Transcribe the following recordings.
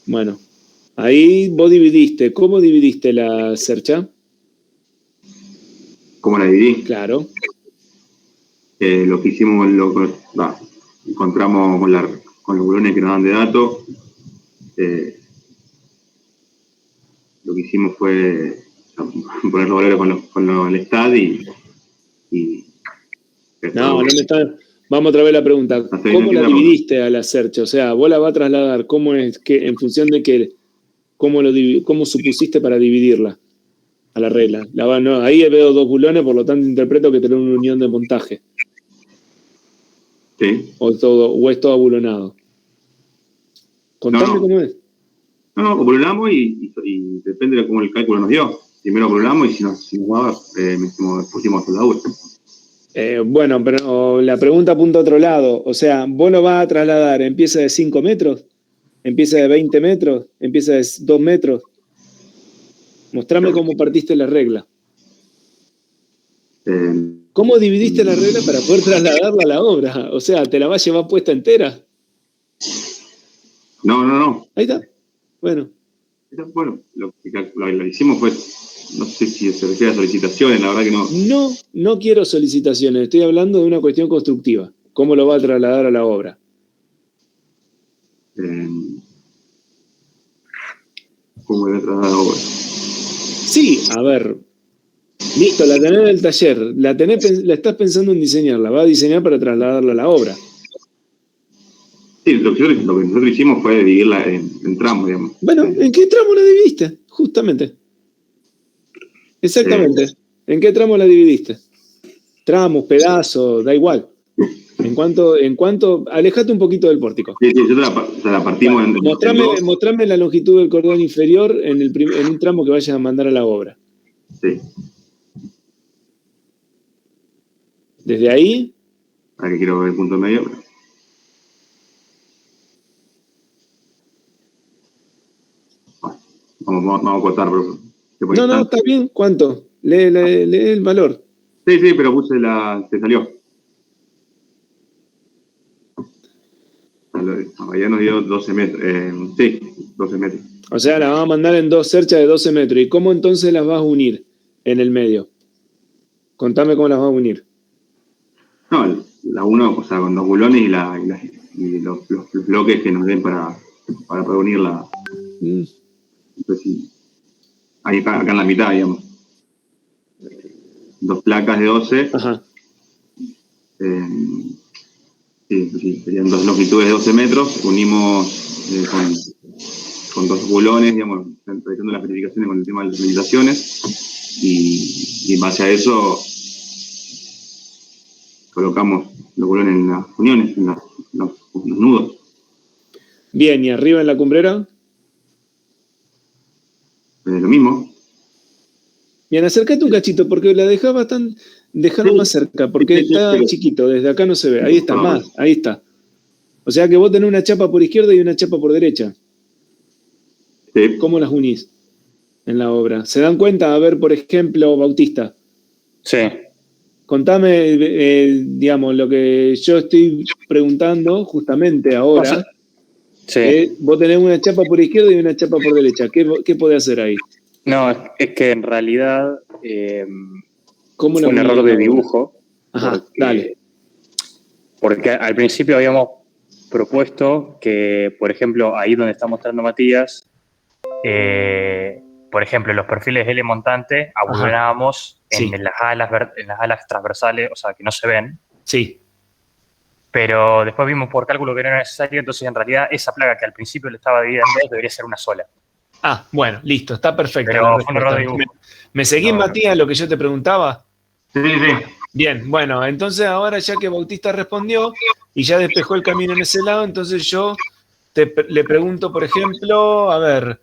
Bueno, ahí vos dividiste. ¿Cómo dividiste la cercha? ¿Cómo la dividí? Claro. Lo que hicimos, encontramos con los bulones que nos dan de datos. Lo que hicimos fue poner los valores con el STAD y No me está. Vamos otra vez a la pregunta. ¿Cómo la dividiste a la cercha? O sea, vos la vas a trasladar. ¿Cómo es que, en función de qué, cómo supusiste para dividirla a la regla? No, ahí veo 2 bulones, por lo tanto interpreto que tenés una unión de montaje. Sí. O es todo abulonado. Contame cómo es. No, abulonamos y depende de cómo el cálculo nos dio. Primero abulonamos y si nos va, pusimos soldadura. Bueno, pero la pregunta apunta a otro lado. O sea, vos lo vas a trasladar, ¿empieza de 5 metros? ¿Empieza de 20 metros? ¿Empieza de 2 metros? Mostrame cómo partiste la regla. ¿Cómo dividiste la regla para poder trasladarla a la obra? O sea, ¿te la vas a llevar puesta entera? No. Ahí está. Bueno. Bueno, lo que hicimos fue, no sé si se refiere a solicitaciones, la verdad que no. No quiero solicitaciones, estoy hablando de una cuestión constructiva. ¿Cómo lo va a trasladar a la obra? ¿Cómo lo va a trasladar a la obra? Sí, a ver. Listo, la tenés en el taller, la estás pensando en diseñarla, va a diseñar para trasladarla a la obra. Sí, lo que nosotros hicimos fue dividirla en tramos, digamos. Bueno, ¿en qué tramo la dividiste? Justamente. Exactamente. ¿En qué tramo la dividiste? Tramos, pedazos, da igual. En cuanto, alejate un poquito del pórtico. Sí, nosotros la partimos en mostrame la longitud del cordón inferior en un tramo que vayas a mandar a la obra. Sí. Desde ahí. Ahora que quiero ver el punto medio. Vamos a cortar, pero. No, está bien. ¿Cuánto? Lee el valor. Sí, pero puse te salió. Ya nos dio 12 metros. Sí, 12 metros. O sea, la vas a mandar en 2 cerchas de 12 metros. ¿Y cómo entonces las vas a unir en el medio? Contame cómo las vas a unir. No, la uno, o sea, con 2 bulones y los bloques que nos den para poder unirla. Entonces, sí. Ahí acá en la mitad, digamos. 2 placas de 12. Ajá. Sí, serían 2 longitudes de 12 metros. Unimos con 2 bulones, digamos, realizando las verificaciones con el tema de las limitaciones. Y en base a eso, colocamos los bulones en las uniones, en los nudos. Bien, ¿y arriba en la cumbrera? Lo mismo. Bien, acércate un cachito, porque la dejaba dejalo más cerca, porque está chiquito, desde acá no se ve. Ahí está, ahí está. O sea que vos tenés una chapa por izquierda y una chapa por derecha. Sí. ¿Cómo las unís en la obra? ¿Se dan cuenta? A ver, por ejemplo, Bautista. Sí. Contame, digamos, lo que yo estoy preguntando justamente ahora. Sí. Vos tenés una chapa por izquierda y una chapa por derecha. ¿Qué podés hacer ahí? No, es que en realidad fue un error de dibujo. Ajá, dale. Porque al principio habíamos propuesto que, por ejemplo, ahí donde está mostrando Matías, por ejemplo, los perfiles L montante abulonábamos en las alas transversales, o sea, que no se ven. Sí. Pero después vimos por cálculo que no era necesario, entonces en realidad esa placa que al principio le estaba dividida en 2 debería ser una sola. Ah, bueno, listo, está perfecto. Pero fue un error de dibujo. ¿Me seguís, Matías, lo que yo te preguntaba? Sí. Bien, bueno, entonces ahora ya que Bautista respondió y ya despejó el camino en ese lado, entonces yo le pregunto, por ejemplo, a ver,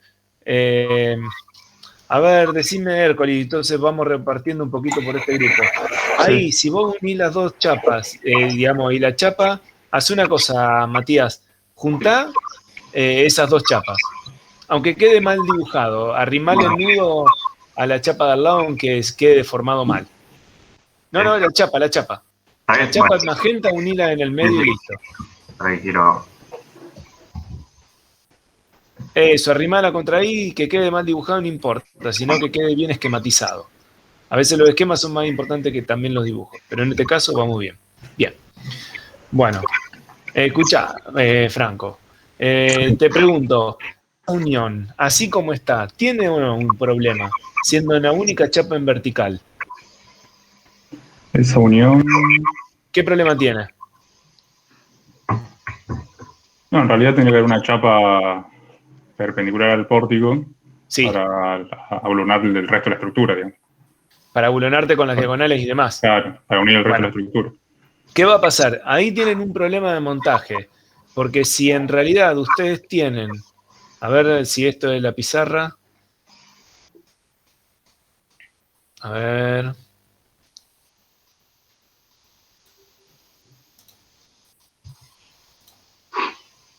decime Hércules, entonces vamos repartiendo un poquito por este grupo. Ahí, si vos unís las 2 chapas, digamos, y la chapa, hace una cosa, Matías, juntá esas 2 chapas. Aunque quede mal dibujado, arrimale el nudo a la chapa de al lado aunque quede deformado mal. No, la chapa. La chapa magenta, unila en el medio y listo. Ahí quiero. Eso, arrimala contra ahí y que quede mal dibujado no importa, sino que quede bien esquematizado. A veces los esquemas son más importantes que también los dibujos, pero en este caso vamos bien. Bien. Bueno, escucha, Franco, te pregunto, unión, así como está, ¿tiene o no un problema siendo una única chapa en vertical? Esa unión, ¿Qué problema tiene? no, en realidad tiene que haber una chapa perpendicular al pórtico Sí, para abonar el resto de la estructura, digamos. para bulonarte con las diagonales y demás. Claro, para unir el resto Bueno. de la estructura. ¿Qué va a pasar? Ahí tienen un problema de montaje, porque si en realidad ustedes tienen, a ver si esto es la pizarra, a ver,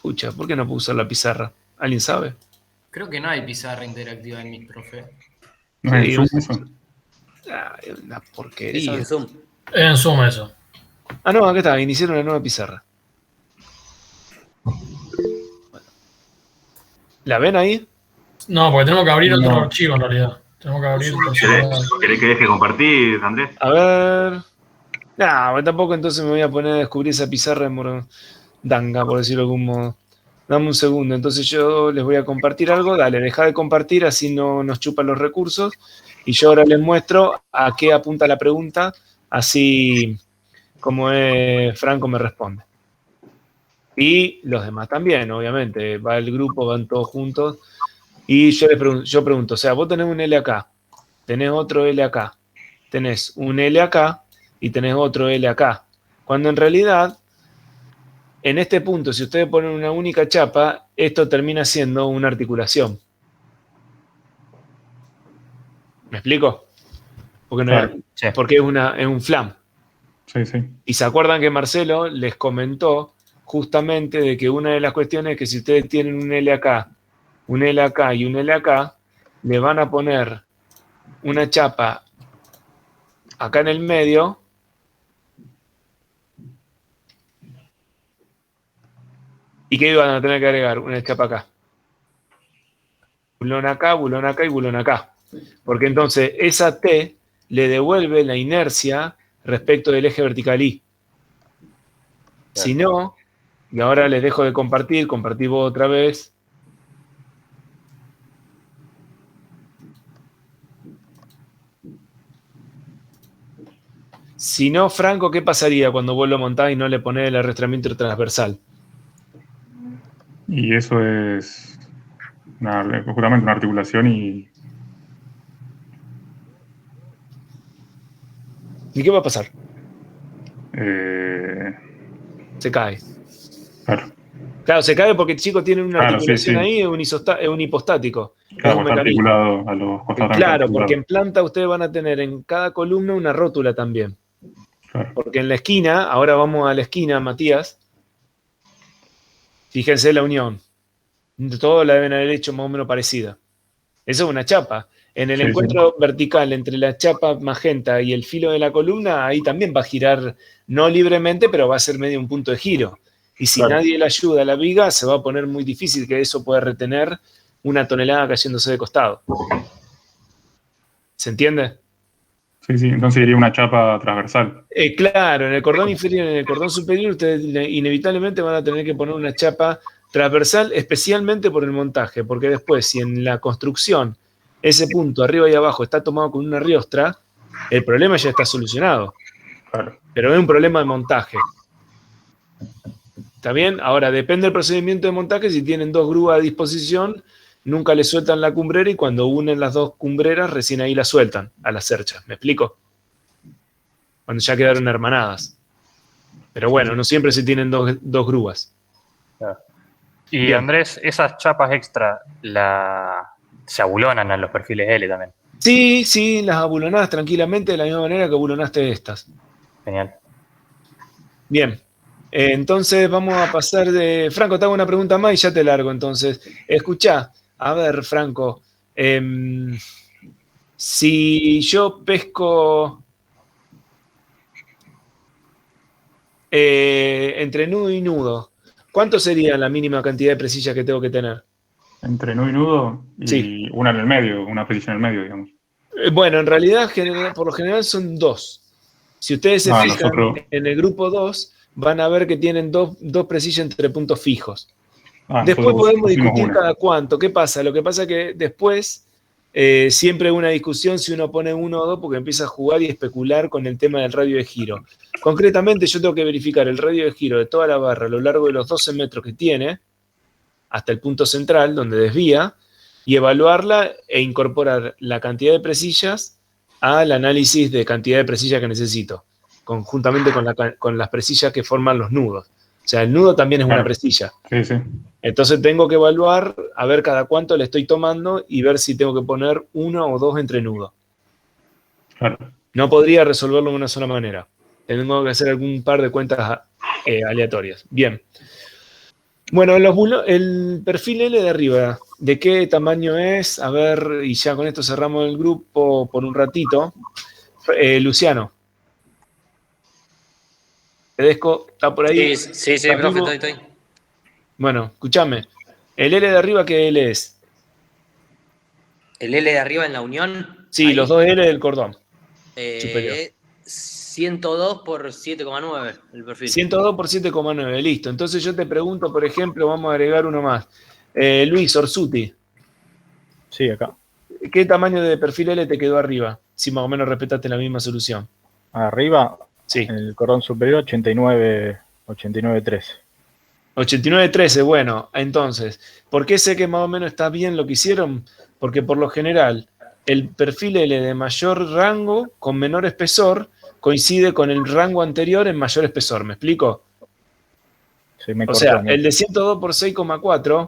pucha, ¿por qué no puedo usar la pizarra? ¿Alguien sabe? Creo que no hay pizarra interactiva en mi profe. ¿No es Sí, en Zoom eso? es una Eso porquería. en Zoom. En Zoom eso. Ah, no, acá está, iniciaron una nueva pizarra. ¿La ven ahí? No, porque tenemos que abrir otro No. archivo en realidad. Tenemos que abrir otro ¿Querés que deje compartir, Andrés? A ver. No, tampoco entonces me voy a poner a descubrir esa pizarra de Morondanga, por decirlo de algún modo. Dame un segundo, entonces yo les voy a compartir algo. Dale, deja de compartir, así no nos chupan los recursos. Y yo ahora les muestro a qué apunta la pregunta, así como Franco me responde. Y los demás también, obviamente. Va el grupo, van todos juntos. Y yo pregunto, o sea, vos tenés un L acá, tenés otro L acá, tenés un L acá y tenés otro L acá. Cuando en realidad, en este punto, si ustedes ponen una única chapa, esto termina siendo una articulación. ¿Me explico? Porque, Claro. Sí. porque es un flam. Sí, sí. Y se acuerdan que Marcelo les comentó justamente de que una de las cuestiones es que si ustedes tienen un L acá, un L acá y un L acá, le van a poner una chapa acá en el medio y que iban a tener que agregar una chapa acá. Bulón acá y bulón acá. Porque entonces esa T le devuelve la inercia respecto del eje vertical Y. Si no, y ahora les dejo de compartir vos otra vez. Si no, Franco, ¿qué pasaría cuando vos lo montás y no le ponés el arrastramiento transversal? Y eso es justamente una articulación y ¿Y qué va a pasar? Se cae. claro, Claro, se cae porque el chico tiene una Claro, articulación sí. ahí, es un hipostático. Es claro, un está mecanismo. articulado a los costados. Claro, porque en planta ustedes van a tener en cada columna una rótula también. Claro. Porque en la esquina, ahora vamos a la esquina, Matías. Fíjense la unión. Todos la deben haber hecho más o menos parecida. Eso es una chapa. En el Sí, encuentro vertical entre la chapa magenta y el filo de la columna, ahí también va a girar, no libremente, pero va a ser medio un punto de giro. Y si Claro. nadie le ayuda a la viga, se va a poner muy difícil que eso pueda retener una tonelada cayéndose de costado. ¿Se entiende? Sí, entonces sería una chapa transversal. Claro, en el cordón inferior y en el cordón superior ustedes inevitablemente van a tener que poner una chapa transversal, especialmente por el montaje, porque después si en la construcción ese punto arriba y abajo está tomado con una riostra, el problema ya está solucionado. Claro. Pero es un problema de montaje. ¿Está bien? Ahora, depende del procedimiento de montaje, si tienen dos grúas a disposición, nunca le sueltan la cumbrera y cuando unen las dos cumbreras, recién ahí la sueltan a las cerchas. ¿Me explico? Cuando ya quedaron hermanadas. Pero bueno, no siempre se tienen dos grúas. Y Bien. Andrés, esas chapas extra se abulonan a los perfiles L también. Sí, las abulonás tranquilamente de la misma manera que abulonaste estas. Genial. Bien. Entonces vamos a pasar de... Franco, te hago una pregunta más y ya te largo entonces. Escuchá, a ver, Franco, si yo pesco entre nudo y nudo, ¿cuánto sería la mínima cantidad de presillas que tengo que tener? Entre nudo y nudo y Sí. una en el medio, una presilla en el medio, digamos. Bueno, en realidad, por lo general son dos. Si ustedes se fijan nosotros. en el grupo 2, van a ver que tienen dos presillas entre puntos fijos. Después Nosotros podemos pusimos discutir una. cada cuánto. ¿Qué pasa? Lo que pasa es que después siempre hay una discusión si uno pone uno o dos porque empieza a jugar y especular con el tema del radio de giro. Concretamente, yo tengo que verificar el radio de giro de toda la barra a lo largo de los 12 metros que tiene, hasta el punto central donde desvía, y evaluarla e incorporar la cantidad de presillas al análisis de cantidad de presillas que necesito, conjuntamente con las presillas que forman los nudos. O sea, el nudo también es una presilla. Sí, sí. Entonces tengo que evaluar a ver cada cuánto le estoy tomando y ver si tengo que poner uno o dos entre nudos. Claro. No podría resolverlo de una sola manera. Tengo que hacer algún par de cuentas aleatorias. Bien. Bueno, el perfil L de arriba, ¿de qué tamaño es? A ver, y ya con esto cerramos el grupo por un ratito. Luciano. Tedesco, ¿está por ahí? Sí, ¿Estás profe, vivo? estoy. Bueno, escúchame. ¿El L de arriba qué L es? El L de arriba en la unión. Sí, ahí. los dos L del cordón superior. 102 por 7,9 el perfil. 102 por 7,9, listo. Entonces yo te pregunto, por ejemplo, vamos a agregar uno más. Luis Orsuti, Sí, acá. ¿qué tamaño de perfil L te quedó arriba? Si más o menos respetaste la misma solución. Arriba, Sí. en el cordón superior, 89,13. 89,13, bueno, entonces, ¿por qué sé que más o menos está bien lo que hicieron? Porque por lo general, el perfil L de mayor rango con menor espesor coincide con el rango anterior en mayor espesor, ¿me explico? Sí, me O cortó, sea, ¿no? el de 102 por 6,4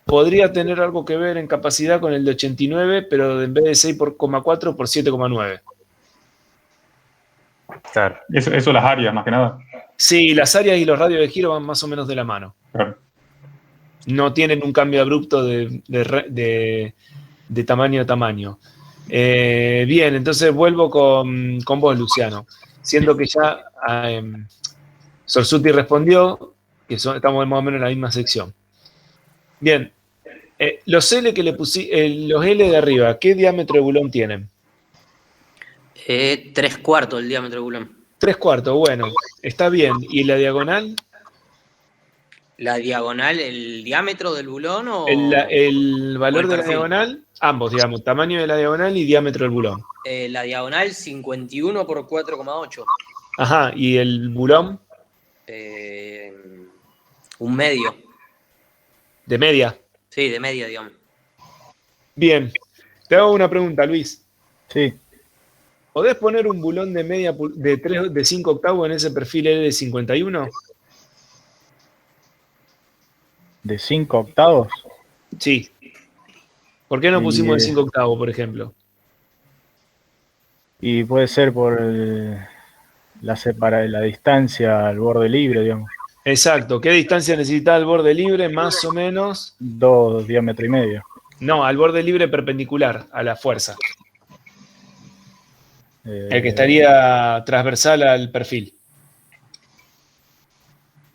podría tener algo que ver en capacidad con el de 89, pero en vez de 6,4 por 7,9. Claro. Eso las áreas, más que nada. Sí, las áreas y los radios de giro van más o menos de la mano. Claro. No tienen un cambio abrupto de tamaño a tamaño. Bien, entonces vuelvo con vos, Luciano. Siendo que ya Sorsuti respondió, que estamos más o menos en la misma sección. Bien, los L que le los L de arriba, ¿qué diámetro de bulón tienen? 3/4 el diámetro de bulón. 3/4, bueno, está bien. ¿Y la diagonal? ¿La diagonal, el diámetro del bulón o El valor o el de la perfil? diagonal, ambos, digamos, tamaño de la diagonal y diámetro del bulón. La diagonal 51 por 4,8. Ajá, ¿y el bulón? Un medio. De media. Sí, de media, digamos. Bien, te hago una pregunta, Luis. Sí, ¿Podés poner un bulón de media de 5 octavos en ese perfil L de 51? de 5 octavos. Sí. ¿Por qué no Y, pusimos de 5 octavos, por ejemplo? Y puede ser por la distancia al borde libre, digamos. Exacto. ¿Qué distancia necesita el borde libre? Más o menos. 2 diámetros y medio. No, al borde libre perpendicular a la fuerza. El que estaría transversal al perfil.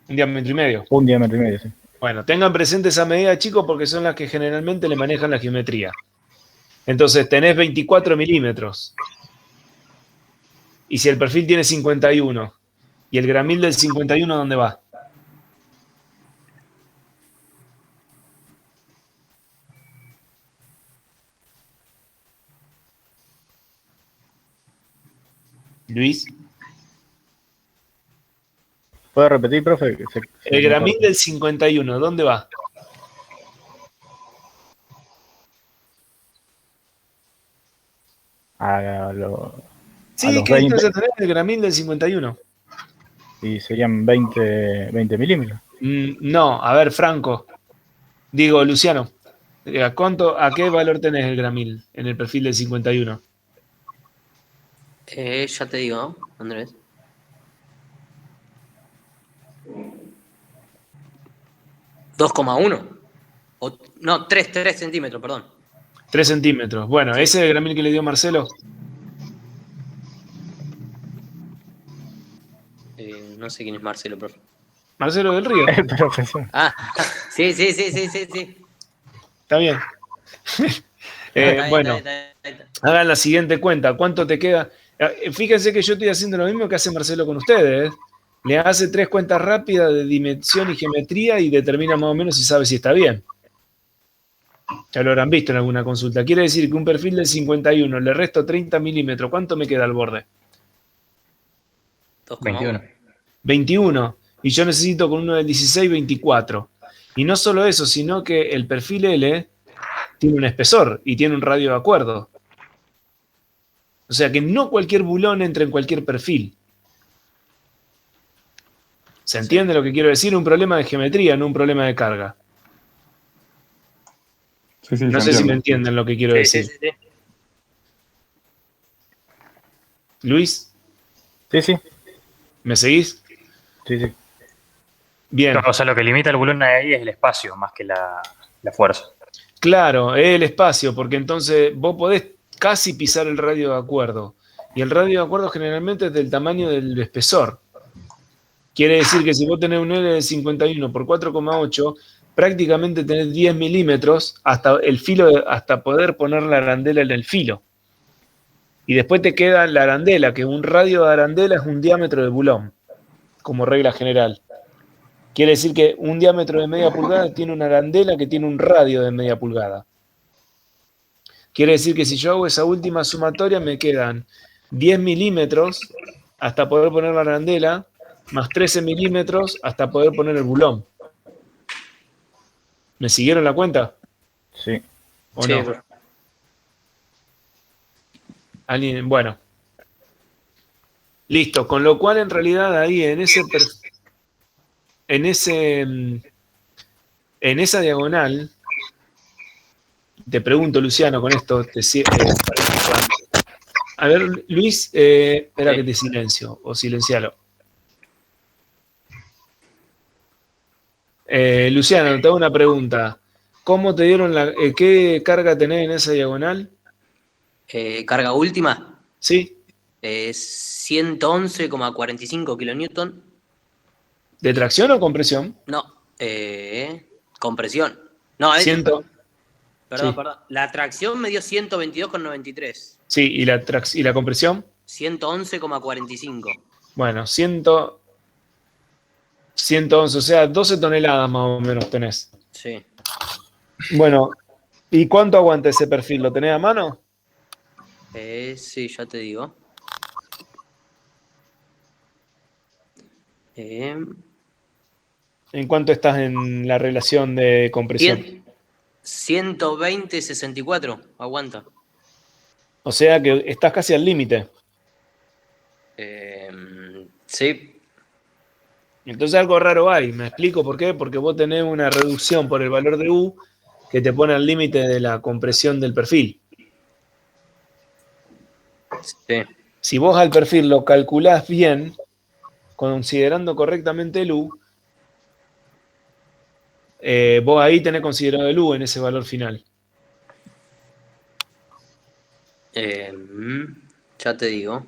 Un diámetro y medio. Un diámetro y medio, sí. Bueno, tengan presente esa medida, chicos, porque son las que generalmente le manejan la geometría. Entonces, tenés 24 milímetros. Y si el perfil tiene 51, ¿y el gramil del 51 dónde va? Luis. ¿Puede repetir, profe? El gramil del 51, ¿dónde va? Sí, los ¿qué 20, distancia tenés el gramil del 51? y serían 20 milímetros. No, a ver, Franco. Digo, Luciano. ¿A qué valor tenés el gramil en el perfil del 51? Ya te digo, ¿no, Andrés? ¿2,1? No, 3 centímetros, perdón. 3 centímetros. Bueno, Sí. ¿ese es el gramil que le dio Marcelo? No sé quién es Marcelo, profe. Marcelo del Río. El profesor. Ah, sí. Está bien. Bueno, Está bien. hagan la siguiente cuenta. ¿Cuánto te queda? Fíjense que yo estoy haciendo lo mismo que hace Marcelo con ustedes. Le hace 3 cuentas rápidas de dimensión y geometría y determina más o menos si sabe si está bien. Ya lo habrán visto en alguna consulta. Quiere decir que un perfil de 51, le resto 30 milímetros. ¿Cuánto me queda al borde? 21. 21. Y yo necesito con uno de 16, 24. Y no solo eso, sino que el perfil L tiene un espesor y tiene un radio de acuerdo. O sea que no cualquier bulón entra en cualquier perfil. ¿Se entiende lo que quiero decir? Un problema de geometría, no un problema de carga. Sí, No sé si me entienden lo que quiero decir. Sí. Luis, Sí, sí, ¿me seguís? sí, sí. Bien. O sea, lo que limita el bulón ahí es el espacio más que la fuerza. Claro, es el espacio, porque entonces vos podés casi pisar el radio de acuerdo. Y el radio de acuerdo generalmente es del tamaño del espesor. Quiere decir que si vos tenés un L de 51 por 4,8, prácticamente tenés 10 milímetros hasta el filo, hasta poder poner la arandela en el filo. Y después te queda la arandela, que un radio de arandela es un diámetro de bulón, como regla general. Quiere decir que un diámetro de media pulgada tiene una arandela que tiene un radio de media pulgada. Quiere decir que si yo hago esa última sumatoria me quedan 10 milímetros hasta poder poner la arandela, más 13 milímetros hasta poder poner el bulón. ¿Me siguieron la cuenta? Sí. ¿O Sí, no? bro. ¿Alguien? Bueno. Listo. Con lo cual, en realidad, ahí en esa diagonal, te pregunto, Luciano, con esto, a ver, Luis, espera Sí. que te silencio, o silencialo. Luciano, te hago una pregunta. ¿Cómo te dieron qué carga tenés en esa diagonal? Carga última. ¿Sí? 111,45 kilonewton. ¿De tracción o compresión? No, compresión. No, Ciento. perdón, Sí. perdón. La tracción me dio 122,93. Sí, ¿y la compresión? 111,45. Bueno, 111, o sea, 12 toneladas más o menos tenés. Sí. Bueno, ¿y cuánto aguanta ese perfil? ¿Lo tenés a mano? Sí, ya te digo. ¿En cuánto estás en la relación de compresión? 120,64. Aguanta. O sea que estás casi al límite. Sí. Entonces algo raro hay. ¿Me explico por qué? Porque vos tenés una reducción por el valor de U que te pone al límite de la compresión del perfil. Sí. Si vos al perfil lo calculás bien, considerando correctamente el U, vos ahí tenés considerado el U en ese valor final. Ya te digo.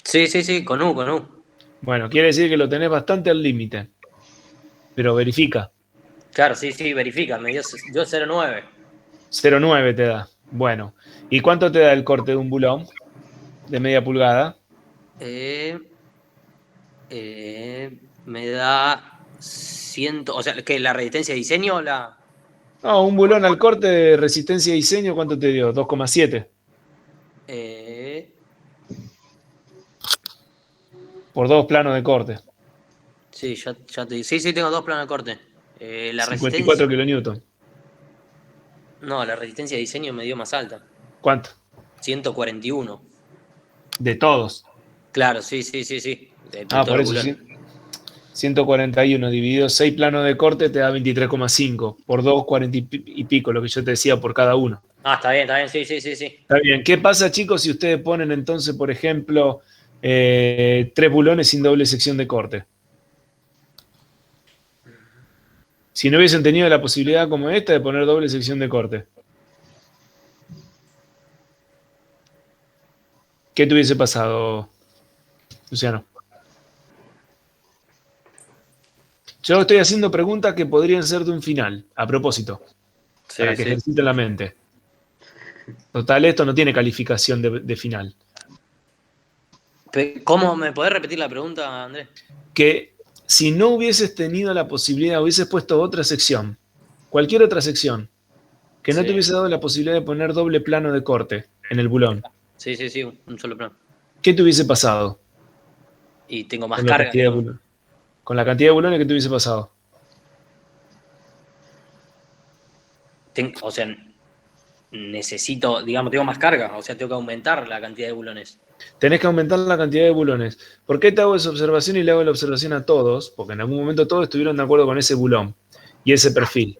Sí, con U. Bueno, quiere decir que lo tenés bastante al límite. Pero verifica. Claro, sí, verifica. Me dio 0,9. 0,9 te da. Bueno. ¿Y cuánto te da el corte de un bulón? De media pulgada. Me da 100. O sea, que la resistencia de diseño, No, un bulón al corte de resistencia y diseño, ¿cuánto te dio? 2,7. Por 2 planos de corte. Sí, ya te digo. Sí, tengo 2 planos de corte. La 54 resistencia. kilonewton. No, la resistencia de diseño me dio más alta. ¿Cuánto? 141. De todos. Claro, sí. De Por todos los eso bulones. 141 dividido 6 planos de corte te da 23,5. Por 2, 40 y pico, lo que yo te decía por cada uno. Está bien, sí. Está bien. ¿Qué pasa, chicos, si ustedes ponen entonces, por ejemplo, 3 bulones sin doble sección de corte? Si no hubiesen tenido la posibilidad como esta de poner doble sección de corte, ¿qué te hubiese pasado, Luciano? Yo estoy haciendo preguntas que podrían ser de un final, a propósito, Sí, para que sí. ejerciten la mente. Total, esto no tiene calificación de final. ¿Cómo me podés repetir la pregunta, Andrés? Que si no hubieses tenido la posibilidad, hubieses puesto otra sección, cualquier otra sección, que no Sí. te hubiese dado la posibilidad de poner doble plano de corte en el bulón, Sí, un solo plano. ¿qué te hubiese pasado? Y tengo más Con la carga. cantidad de digamos. bulones. Con la cantidad de bulones, ¿qué te hubiese pasado? O sea, necesito, digamos, tengo más carga. O sea, tengo que aumentar la cantidad de bulones. Tenés que aumentar la cantidad de bulones. ¿Por qué te hago esa observación y le hago la observación a todos? Porque en algún momento todos estuvieron de acuerdo con ese bulón y ese perfil.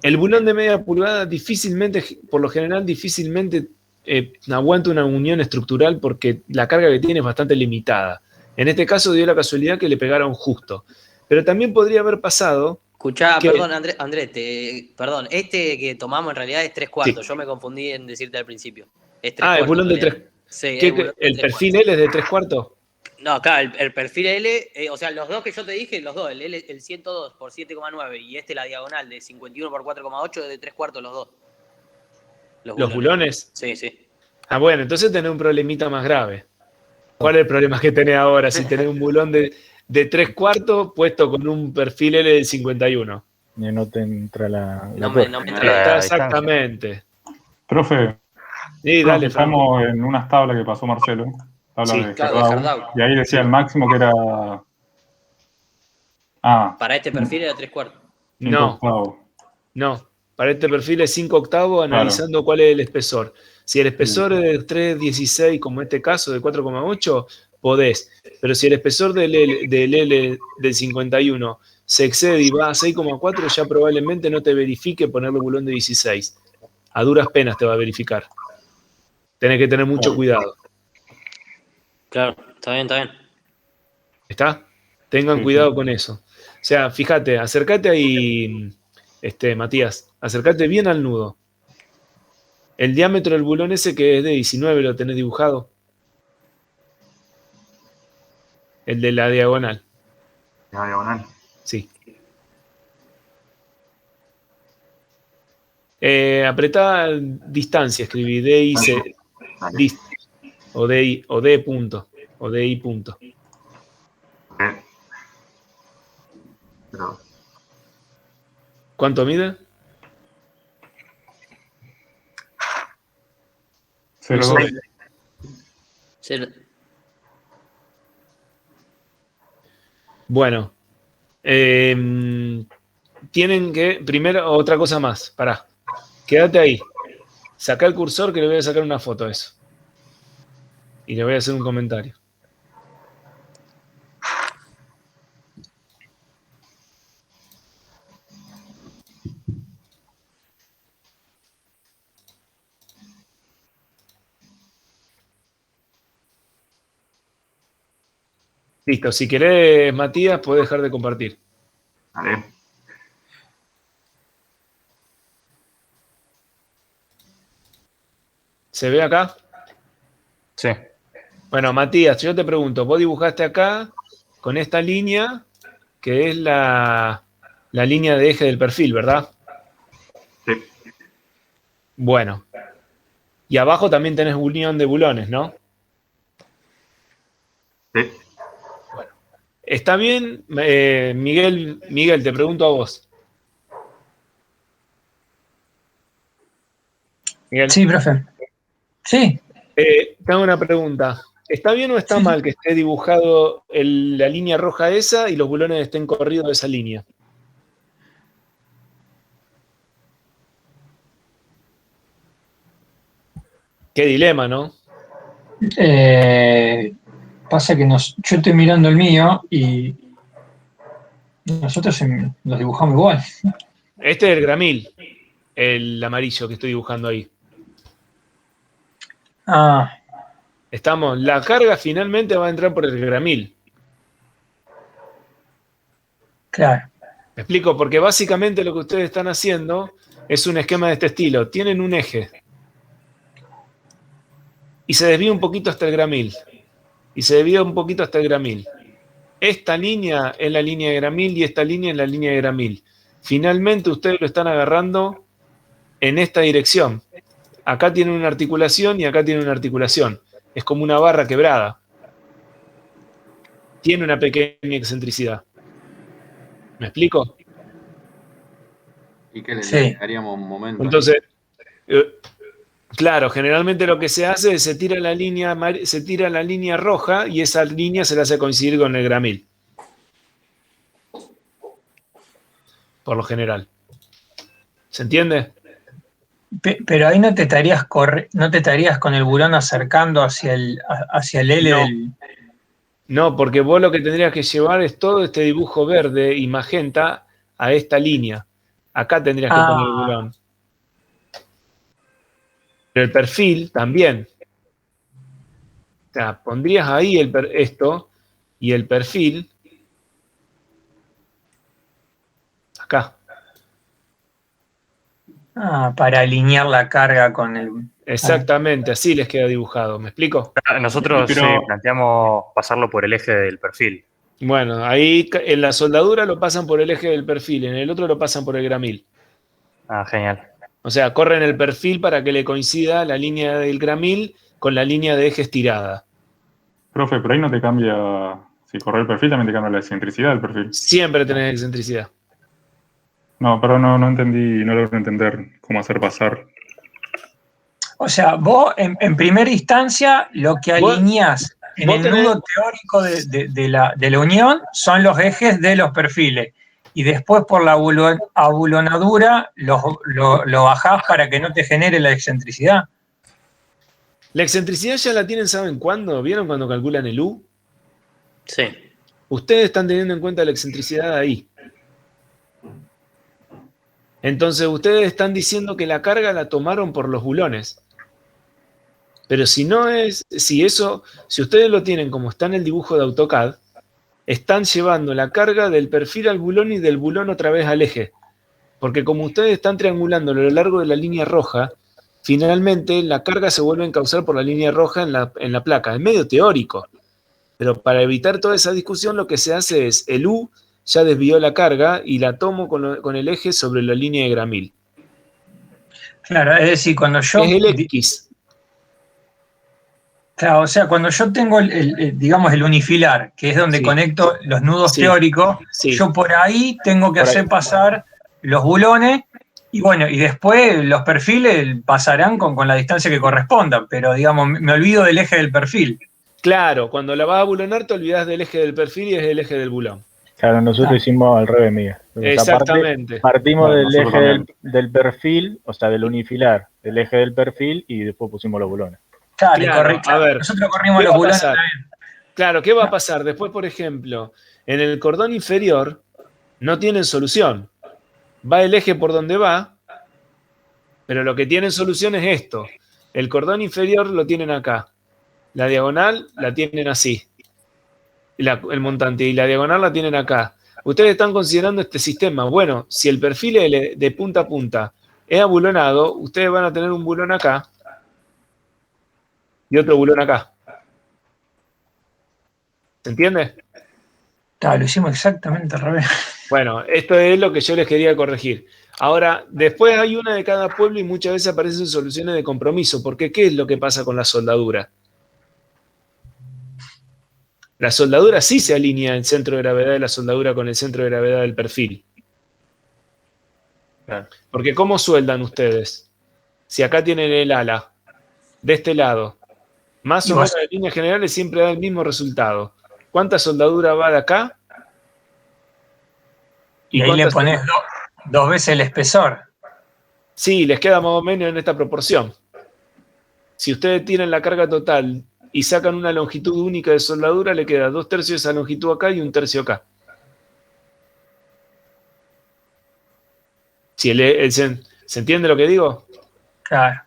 El bulón de media pulgada difícilmente, por lo general, difícilmente aguanta una unión estructural porque la carga que tiene es bastante limitada. En este caso dio la casualidad que le pegaron justo. Pero también podría haber pasado... Escuchá, ¿Qué? perdón, Andrés, perdón, este que tomamos en realidad es 3/4. Sí. Yo me confundí en decirte al principio. Es 3/4. Ah, el bulón de en realidad. 3. Sí, ¿Qué, el bulón de ¿El 3/4. perfil L es de 3/4? No, claro, el perfil L, o sea, los dos que yo te dije, los dos, el L, el 102 por 7,9 y la diagonal de 51 por 4,8 es de 3/4 los dos. ¿Los bulones? Sí, sí. Ah, bueno, entonces tenés un problemita más grave. ¿Cuál es el problema que tenés ahora si tenés un bulón de 3/4 puesto con un perfil L del 51? Y no te entra la No me tuerca. entra la Está distancia. exactamente. Profe, Sí, nos dale, Fran. fijamos en unas tablas que pasó Marcelo, tablas Sí, de claro, de Herdau, Herdau. y ahí decía Sí. el máximo que era Para este perfil era 3/4. 5 No, octavos. no. Para este perfil es 5 octavos analizando cuál es el espesor. Si el espesor es de 3,16, como en este caso, de 4,8, podés. Pero si el espesor del L del 51 se excede y va a 6,4, ya probablemente no te verifique ponerle bulón de 16. A duras penas te va a verificar. Tenés que tener mucho cuidado. Claro, está bien. ¿Está? Tengan Sí, cuidado sí. con eso. O sea, fíjate, acércate ahí, Matías, acércate bien al nudo. El diámetro del bulón ese que es de 19 lo tenés dibujado. El de la diagonal. La diagonal. Sí. Apretá distancia, escribí DIC, Dale. dist, o D punto, o DI punto. Pero, ¿Cuánto mide? 0,2. Cero. Bueno, tienen que, primero, otra cosa más, pará, quédate ahí, sacá el cursor que le voy a sacar una foto a eso. Y le voy a hacer un comentario. Listo, si querés, Matías, podés dejar de compartir. vale. ¿Se ve acá? Sí. Bueno, Matías, yo te pregunto, vos dibujaste acá con esta línea, que es la línea de eje del perfil, ¿verdad? Sí. Bueno. Y abajo también tenés unión de bulones, ¿no? Sí. ¿Está bien? Miguel, te pregunto a vos. Miguel, Sí, profe. Sí, te hago una pregunta. ¿Está bien o está Sí. mal que esté dibujado la línea roja esa y los bulones estén corridos de esa línea? Qué dilema, ¿no? pasa que yo estoy mirando el mío y nosotros los dibujamos igual. Este es el gramil, el amarillo que estoy dibujando ahí. Ah, La carga finalmente va a entrar por el gramil. claro. Me explico, porque básicamente lo que ustedes están haciendo es un esquema de este estilo. Tienen un eje y se desvía un poquito hasta el gramil. Y se desvía un poquito hasta el gramil. Esta línea es la línea de Gramil y esta línea es la línea de Gramil. Finalmente ustedes lo están agarrando en esta dirección. Acá tiene una articulación y acá tiene una articulación. Es como una barra quebrada. Tiene una pequeña excentricidad. ¿Me explico? Y que le Sí. daríamos un momento. Entonces, claro, generalmente lo que se hace es se tira la línea roja y esa línea se la hace coincidir con el Gramil. Por lo general. ¿Se entiende? Pero ahí no te estarías con el burón acercando hacia el L No. del. No, porque vos lo que tendrías que llevar es todo este dibujo verde y magenta a esta línea. Acá tendrías que poner el bulón. Pero el perfil también. O sea, pondrías ahí esto y el perfil acá. Para alinear la carga con el. Exactamente, así les queda dibujado. ¿Me explico? Nosotros Pero- planteamos pasarlo por el eje del perfil. Bueno, ahí en la soldadura lo pasan por el eje del perfil, en el otro lo pasan por el Gramil. Ah, genial. O sea, corren el perfil para que le coincida la línea del Gramil con la línea de eje estirada. Profe, pero ahí no te cambia, si corre el perfil, también te cambia la excentricidad del perfil. Siempre tenés excentricidad. No, pero no entendí, no logro entender cómo hacer pasar. O sea, vos en primera instancia lo que Vos- alineás en vos el tenés- nudo teórico de la unión son los ejes de los perfiles. Y después por la abulonadura lo bajás para que no te genere la excentricidad. La excentricidad ya la tienen, ¿saben cuándo? ¿Vieron cuando calculan el U? Sí. Ustedes están teniendo en cuenta la excentricidad ahí. Entonces ustedes están diciendo que la carga la tomaron por los bulones. Pero si ustedes lo tienen como está en el dibujo de AutoCAD, están llevando la carga del perfil al bulón y del bulón otra vez al eje. Porque como ustedes están triangulando a lo largo de la línea roja, finalmente la carga se vuelve a encauzar por la línea roja en la placa. Es medio teórico. Pero para evitar toda esa discusión, lo que se hace es el U ya desvió la carga y la tomo con el eje sobre la línea de Gramil. Claro, es decir, cuando yo. Es el X. Claro, o sea, cuando yo tengo digamos, el unifilar, que es donde Sí. conecto los nudos Sí. teóricos, Sí. yo por ahí tengo que Por ahí. hacer pasar los bulones y bueno, y después los perfiles pasarán con la distancia que corresponda, pero digamos, me olvido del eje del perfil. Claro, cuando la vas a bulonar te olvidas del eje del perfil y es el eje del bulón. Claro, nosotros hicimos al revés, Miguel. O sea, Exactamente. partimos Claro, del nosotros eje también. del perfil, o sea, del unifilar, del eje del perfil y después pusimos los bulones. Claro, Claro, a ver, nosotros corrimos ¿qué los va a bulones pasar? también. Claro, ¿qué va a pasar? Después, por ejemplo, en el cordón inferior no tienen solución. Va el eje por donde va, pero lo que tienen solución es esto. El cordón inferior lo tienen acá. La diagonal la tienen así. El montante y la diagonal la tienen acá. Ustedes están considerando este sistema. Bueno, si el perfil L de punta a punta es abulonado, ustedes van a tener un bulón acá y otro bulón acá. ¿Se entiende? Claro, lo hicimos exactamente al revés. Bueno, esto es lo que yo les quería corregir. Ahora, después hay una de cada pueblo y muchas veces aparecen soluciones de compromiso, porque ¿qué es lo que pasa con la soldadura? La soldadura sí se alinea el centro de gravedad de la soldadura con el centro de gravedad del perfil. Claro. Porque ¿cómo sueldan ustedes? Si acá tienen el ala, de este lado, más Y o vos- menos en líneas generales siempre da el mismo resultado. ¿Cuánta soldadura va de acá? Y ahí le cuánta pones dos veces el espesor. Sí, les queda más o menos en esta proporción. Si ustedes tienen la carga total y sacan una longitud única de soldadura, le queda 2/3 de esa longitud acá y 1/3 acá. Si ¿se entiende lo que digo? Claro.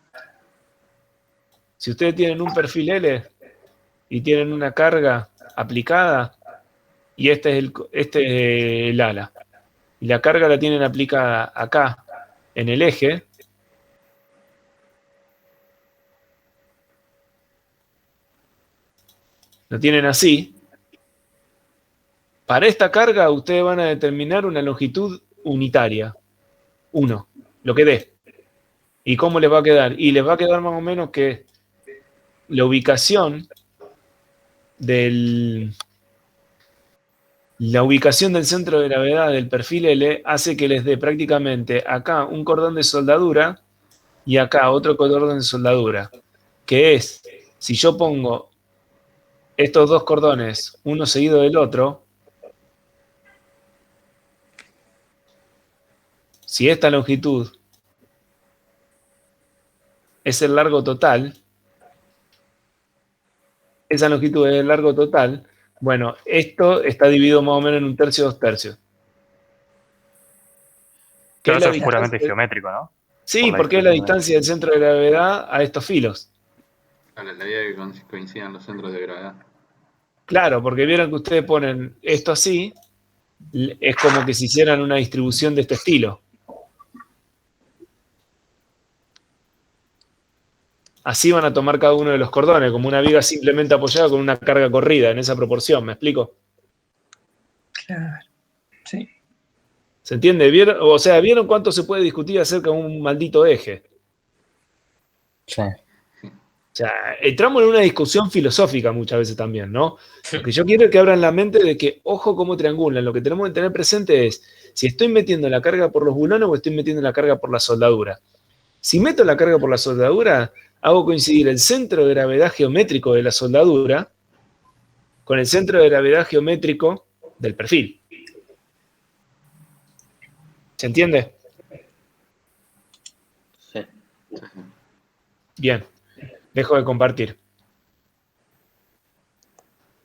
Si ustedes tienen un perfil L y tienen una carga aplicada, y este es el ala, y la carga la tienen aplicada acá, en el eje, lo tienen así, Para esta carga, ustedes van a determinar una longitud unitaria. 1, lo que dé. ¿Y cómo les va a quedar? Y les va a quedar más o menos que la ubicación del centro de gravedad del perfil L hace que les dé prácticamente acá un cordón de soldadura y acá otro cordón de soldadura, que es, si yo pongo estos dos cordones uno seguido del otro, si esta longitud es el largo total, esa longitud es el largo total, bueno, esto está dividido más o menos en 1/3, 2/3. Pero eso es puramente geométrico, ¿no? Sí, porque es la distancia del centro de gravedad a estos filos. La idea de que coincidan los centros de gravedad. Claro, porque vieron que ustedes ponen esto así, es como que se hicieran una distribución de este estilo. Así van a tomar cada uno de los cordones, como una viga simplemente apoyada con una carga corrida, en esa proporción, ¿me explico? Claro, sí. ¿Se entiende? ¿Vieron? O sea, ¿vieron cuánto se puede discutir acerca de un maldito eje? Sí. O sea, entramos en una discusión filosófica muchas veces también, ¿no? Lo que yo quiero es que abran la mente de que, ojo cómo triangulan, lo que tenemos que tener presente es, si estoy metiendo la carga por los bulones o estoy metiendo la carga por la soldadura. Si meto la carga por la soldadura, hago coincidir el centro de gravedad geométrico de la soldadura con el centro de gravedad geométrico del perfil. ¿Se entiende? Sí. Bien, dejo de compartir.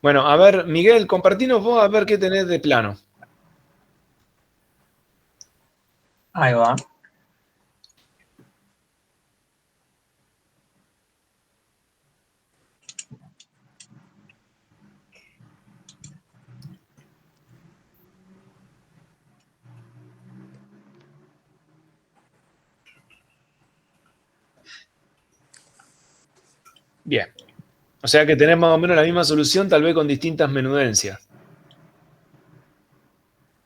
Bueno, a ver, Miguel, compartinos vos a ver qué tenés de plano. Ahí va. Bien. O sea que tenés más o menos la misma solución, tal vez con distintas menudencias.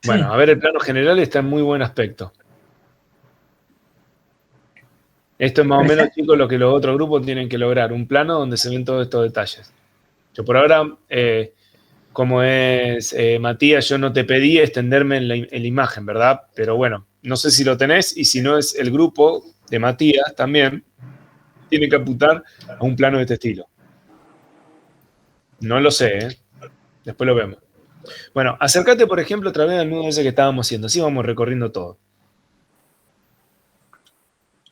Bueno, Sí. a ver, el plano general está en muy buen aspecto. Esto es más o menos, chicos, lo que los otros grupos tienen que lograr. Un plano donde se ven todos estos detalles. Yo por ahora, como es Matías, yo no te pedí extenderme en la imagen, ¿verdad? Pero bueno, no sé si lo tenés y si no es el grupo de Matías también, tiene que apuntar a un plano de este estilo. No lo sé, ¿eh? Después lo vemos. Bueno, acércate, por ejemplo, otra vez al nudo ese que estábamos haciendo. Así vamos recorriendo todo.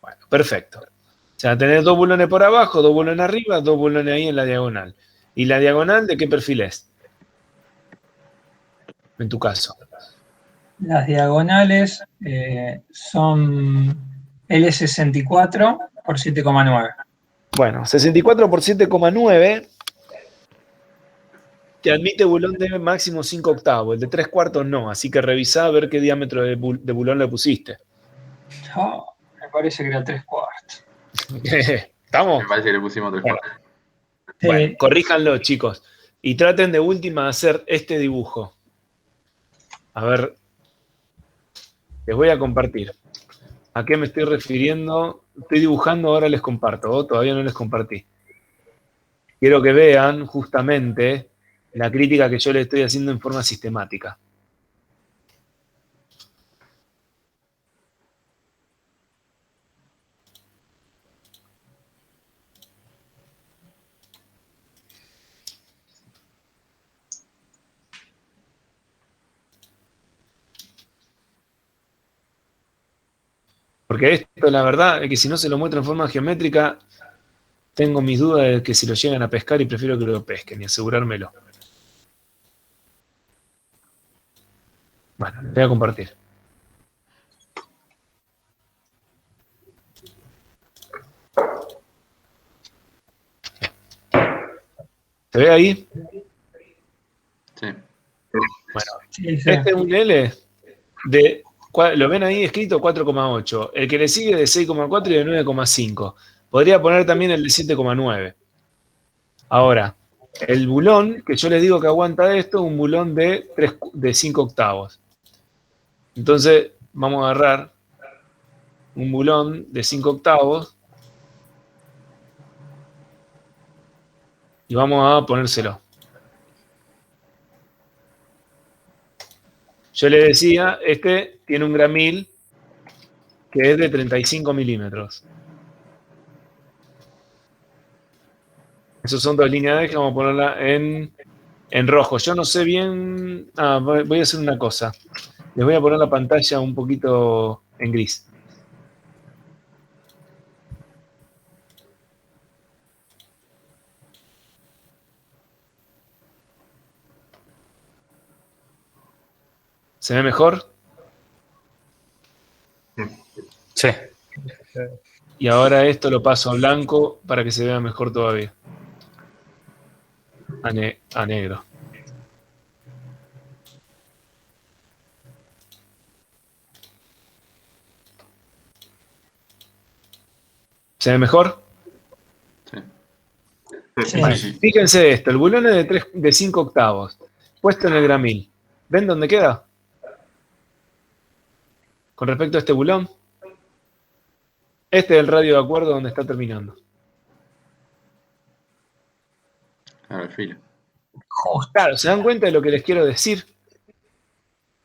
Bueno, perfecto. O sea, tenés dos bulones por abajo, dos bulones arriba, dos bulones ahí en la diagonal. ¿Y la diagonal de qué perfil es? En tu caso. Las diagonales son L64 por 7,9. Bueno, 64 por 7,9 te admite bulón de máximo 5 octavos. El de 3/4 no, así que revisá a ver qué diámetro de bulón le pusiste. Oh, me parece que era 3/4. ¿Estamos? Me parece que le pusimos 3/4. Bueno, corríjanlo, chicos. Y traten de última hacer este dibujo. A ver, les voy a compartir. ¿A qué me estoy refiriendo? Estoy dibujando, ahora les comparto. Todavía no les compartí. Quiero que vean justamente la crítica que yo le estoy haciendo en forma sistemática. Porque esto, la verdad, es que si no se lo muestro en forma geométrica, tengo mis dudas de que si lo llegan a pescar y prefiero que lo pesquen y asegurármelo. Bueno, les voy a compartir. ¿Se ve ahí? Sí. Bueno, Sí, sí. este es un L de, lo ven ahí escrito 4,8. El que le sigue de 6,4 y de 9,5. Podría poner también el de 7,9. Ahora, El bulón, que yo les digo que aguanta esto, un bulón de 5 octavos. Entonces, vamos a agarrar un bulón de 5 octavos y vamos a ponérselo. Yo le decía, este tiene un gramil que es de 35 milímetros. Esas son 2 líneas de eje, vamos a ponerla en rojo. Yo no sé bien... voy a hacer una cosa. Les voy a poner la pantalla un poquito en gris. ¿Se ve mejor? Sí. Y ahora esto lo paso a blanco para que se vea mejor todavía. A negro. ¿Se ve mejor? Sí. Vale. Fíjense esto, el bulón es de 5 octavos, puesto en el gramil. ¿Ven dónde queda? Con respecto a este bulón. Este es el radio de acuerdo donde está terminando. Claro, el filo. Claro, ¿se dan cuenta de lo que les quiero decir?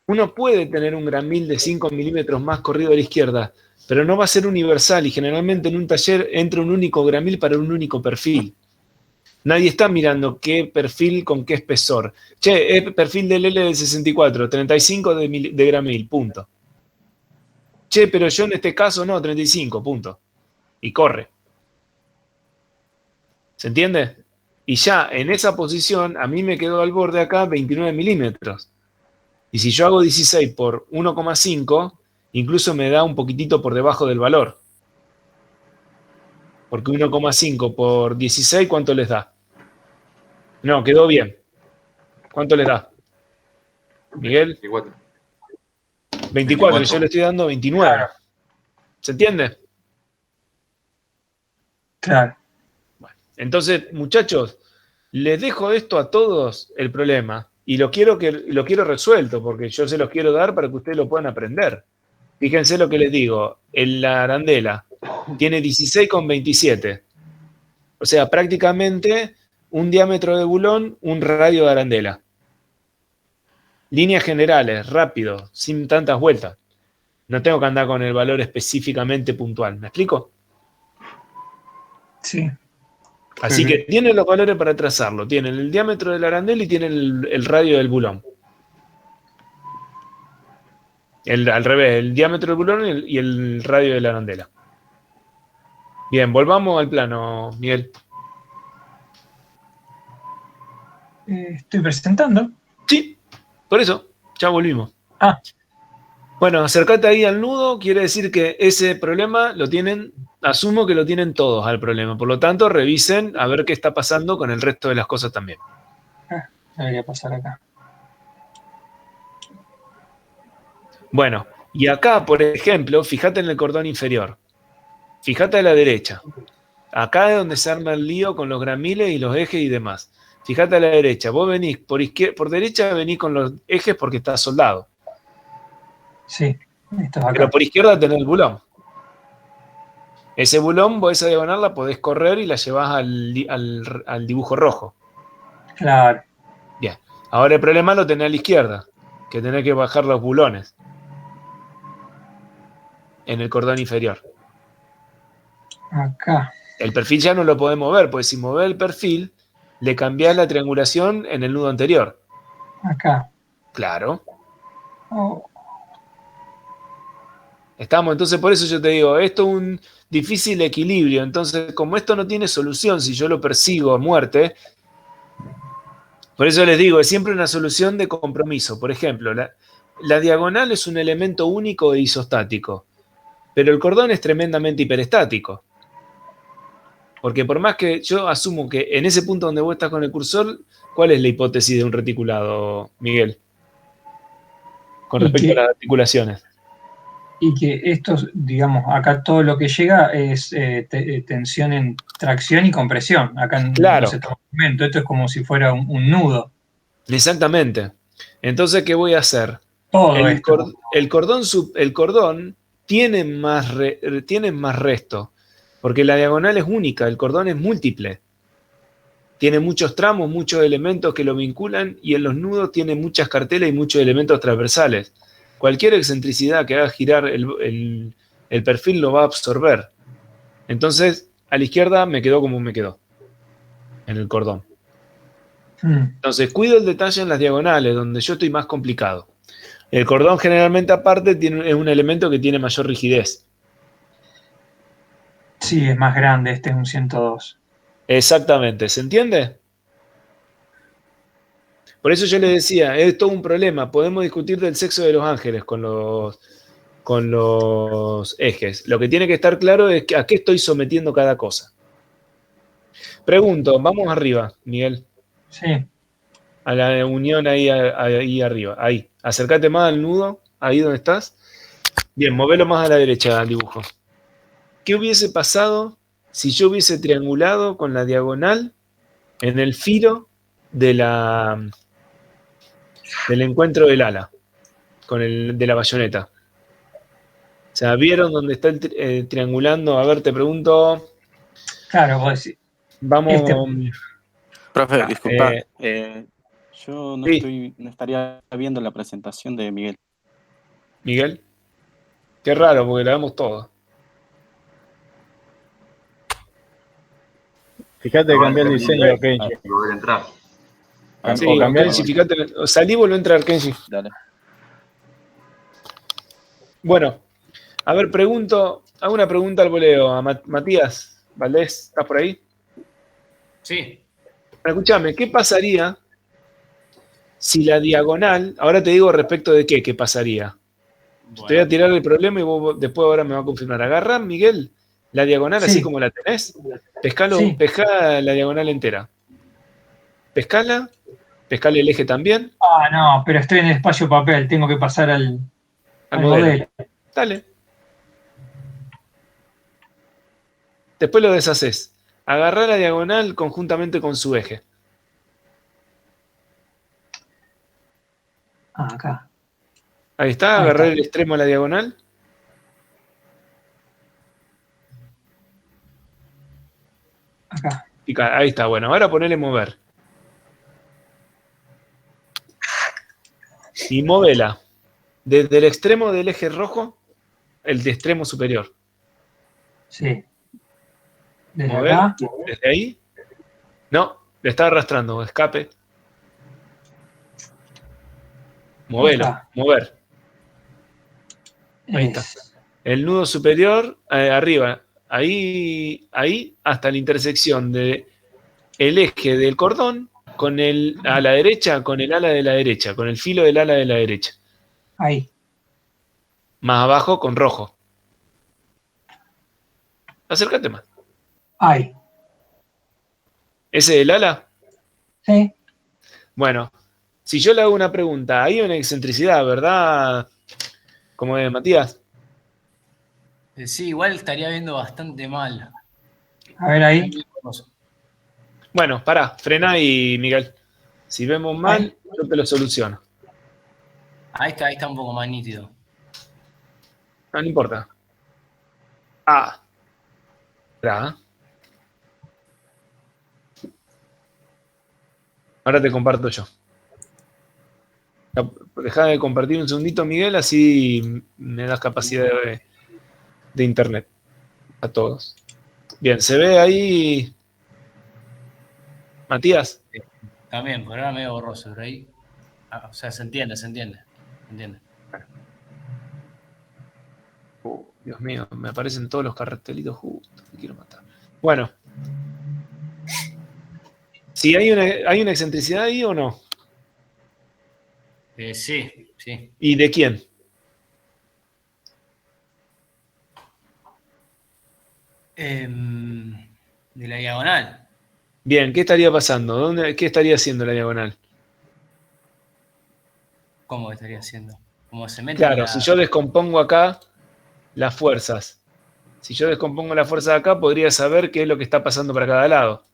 Uno puede tener un gramil de 5 milímetros más corrido a la izquierda, pero no va a ser universal y generalmente en un taller entra un único gramil para un único perfil. Nadie está mirando qué perfil con qué espesor. Che, es perfil del L del 64, 35 de gramil, punto. Che, pero yo en este caso no, 35, punto. Y corre. ¿Se entiende? Y ya en esa posición, a mí me quedó al borde acá 29 milímetros. Y si yo hago 16 por 1,5, incluso me da un poquitito por debajo del valor. Porque 1,5 por 16, ¿cuánto les da? No, quedó bien. ¿Cuánto les da? Miguel. 24, yo le estoy dando 29. Claro. ¿Se entiende? Claro. Bueno, entonces, muchachos, les dejo esto a todos el problema y lo quiero resuelto porque yo se los quiero dar para que ustedes lo puedan aprender. Fíjense lo que les digo. La arandela tiene 16,27. O sea, prácticamente un diámetro de bulón, un radio de arandela. Líneas generales, rápido, sin tantas vueltas. No tengo que andar con el valor específicamente puntual. ¿Me explico? Sí. Así que tienen los valores para trazarlo. Tienen el diámetro del arandela y tienen el radio del bulón. Al revés, el diámetro del bulón y el radio de la arandela. Bien, volvamos al plano, Miguel. Estoy presentando. Sí, por eso, ya volvimos. Ah. Bueno, acércate ahí al nudo, quiere decir que ese problema lo tienen, asumo que lo tienen todos al problema. Por lo tanto, revisen a ver qué está pasando con el resto de las cosas también. Debería pasar acá. Bueno, y acá, por ejemplo, fíjate en el cordón inferior. Fíjate a la derecha. Acá es donde se arma el lío con los gramiles y los ejes y demás. Fíjate a la derecha. Vos venís por derecha, venís con los ejes porque estás soldado. Sí, esto es acá. Pero por izquierda tenés el bulón. Ese bulón, vos esa diagonal la podés correr y la llevás al dibujo rojo. Claro. Bien. Ahora el problema lo tenés a la izquierda, que tenés que bajar los bulones en el cordón inferior. Acá. El perfil ya no lo podés mover, porque si movés el perfil, le cambiás la triangulación en el nudo anterior. Acá. Claro. Oh. Estamos, entonces por eso yo te digo, esto es un difícil equilibrio. Entonces, como esto no tiene solución, si yo lo persigo a muerte, por eso les digo, es siempre una solución de compromiso. Por ejemplo, la diagonal es un elemento único e isostático, pero el cordón es tremendamente hiperestático. Porque por más que yo asumo que en ese punto donde vos estás con el cursor, ¿cuál es la hipótesis de un reticulado, Miguel? Con respecto a las articulaciones. Y que estos, digamos, acá todo lo que llega es tensión en tracción y compresión. Acá Claro. no se toma momento. Esto es como si fuera un nudo. Exactamente. Entonces, ¿qué voy a hacer? Todo El, esto. cor- el cordón tiene más resto, porque la diagonal es única, el cordón es múltiple. Tiene muchos tramos, muchos elementos que lo vinculan y en los nudos tiene muchas cartelas y muchos elementos transversales. Cualquier excentricidad que haga girar el perfil lo va a absorber. Entonces, a la izquierda me quedó como me quedó, en el cordón. Entonces, cuido el detalle en las diagonales, donde yo estoy más complicado. El cordón generalmente aparte es un elemento que tiene mayor rigidez. Sí, es más grande. Este es un 102. Exactamente, ¿se entiende? Por eso yo les decía, es todo un problema. Podemos discutir del sexo de los ángeles con los ejes. Lo que tiene que estar claro es a qué estoy sometiendo cada cosa. Pregunto, vamos arriba, Miguel. Sí. A la unión ahí arriba. Ahí. Acércate más al nudo, ahí donde estás. Bien, movelo más a la derecha al dibujo. ¿Qué hubiese pasado si yo hubiese triangulado con la diagonal en el filo del encuentro del ala, de la bayoneta? O sea, ¿vieron dónde está triangulando? A ver, te pregunto. Claro, vos decís. Vamos. Profe, disculpa. Yo Sí. no estaría viendo la presentación de Miguel. Miguel. Qué raro, porque la vemos todos. Fíjate, cambiar el diseño, Kenji. Volver a entrar. Sí, O cambiar Kenji, fíjate. Salí y volví a entrar, Kenji. Dale. Bueno, a ver, hago una pregunta al voleo a Matías Valdés, ¿estás por ahí? Sí. Escúchame, ¿qué pasaría si la diagonal, ahora te digo respecto de qué pasaría? Bueno. Te voy a tirar el problema y vos después ahora me va a confirmar. Agarrá, Miguel, la diagonal Sí. así como la tenés, pescá la diagonal entera. Pescala el eje también. Ah, no, pero estoy en el espacio papel. Tengo que pasar al modelo. Dale. Después lo deshaces. Agarrá la diagonal conjuntamente con su eje. Ah, acá. Ahí está, Ahí agarrá está. el extremo de la diagonal. Acá. Ahí está, bueno, ahora ponele mover. Y móvela. Desde el extremo del eje rojo, el de extremo superior. Sí. Desde Mover, acá. desde ahí. No, le está arrastrando, escape. Movelo, Acá. mover. Ahí está. El nudo superior, arriba. Ahí, hasta la intersección de el eje del cordón con a la derecha, con el ala de la derecha, con el filo del ala de la derecha. Ahí. Más abajo con rojo. Acércate más. Ahí. ¿Ese es el ala? Sí. Bueno, si yo le hago una pregunta, hay una excentricidad, ¿verdad? Como de Matías. Sí, igual estaría viendo bastante mal. A ver ahí. Bueno, pará, frená y Miguel. Si vemos mal, yo te lo soluciono. Ahí está un poco más nítido. No importa. Ah. Esperá. Ahora te comparto yo. Dejá de compartir un segundito, Miguel, así me das capacidad de internet a todos. Bien, ¿se ve ahí Matías? También, por ahora medio borroso, pero ahí. O sea, se entiende. Dios mío, me aparecen todos los cartelitos justos. Me quiero matar. Bueno. ¿Sí hay una excentricidad ahí o no? Sí. ¿Y de quién? De la diagonal. Bien, ¿qué estaría pasando? ¿Qué estaría haciendo la diagonal? ¿Cómo estaría haciendo? ¿Cómo se mete? Claro, si yo descompongo acá las fuerzas. Si yo descompongo la fuerza de acá, podría saber qué es lo que está pasando para cada lado.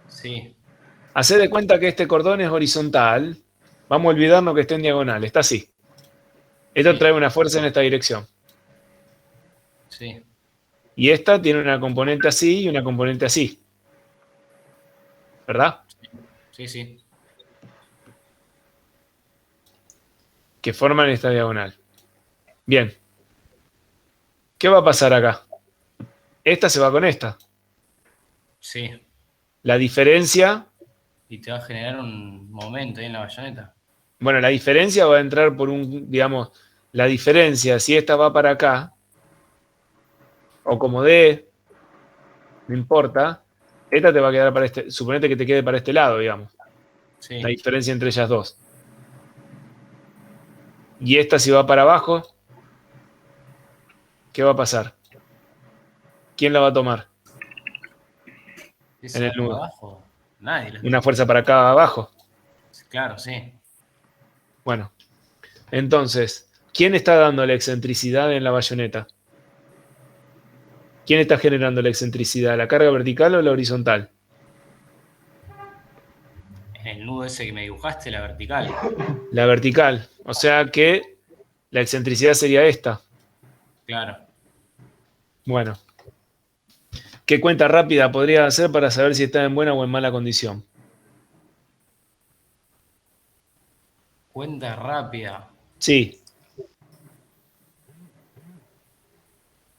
Sí. Hacé de cuenta que este cordón es horizontal. Vamos a olvidarnos que esté en diagonal. Está así. Esto trae una fuerza en esta dirección. Sí. Y esta tiene una componente así y una componente así. ¿Verdad? Sí, sí. Que forman esta diagonal. Bien. ¿Qué va a pasar acá? Esta se va con esta. Sí. La diferencia... Y te va a generar un momento ahí en la bayoneta. Bueno, la diferencia va a entrar por un, digamos, la diferencia, si esta va para acá, o como D, no importa, esta te va a quedar para este, suponete que te quede para este lado, digamos. Sí. La diferencia entre ellas dos. Y esta si va para abajo, ¿qué va a pasar? ¿Quién la va a tomar? ¿Esa En el para nudo. abajo? Nadie. Una fuerza para acá abajo. Claro, sí. Bueno, entonces, ¿quién está dando la excentricidad en la bayoneta? ¿Quién está generando la excentricidad? ¿La carga vertical o la horizontal? En el nudo ese que me dibujaste, la vertical. La vertical. O sea que la excentricidad sería esta. Claro. Bueno. ¿Qué cuenta rápida podría hacer para saber si está en buena o en mala condición? Cuenta rápida. Sí.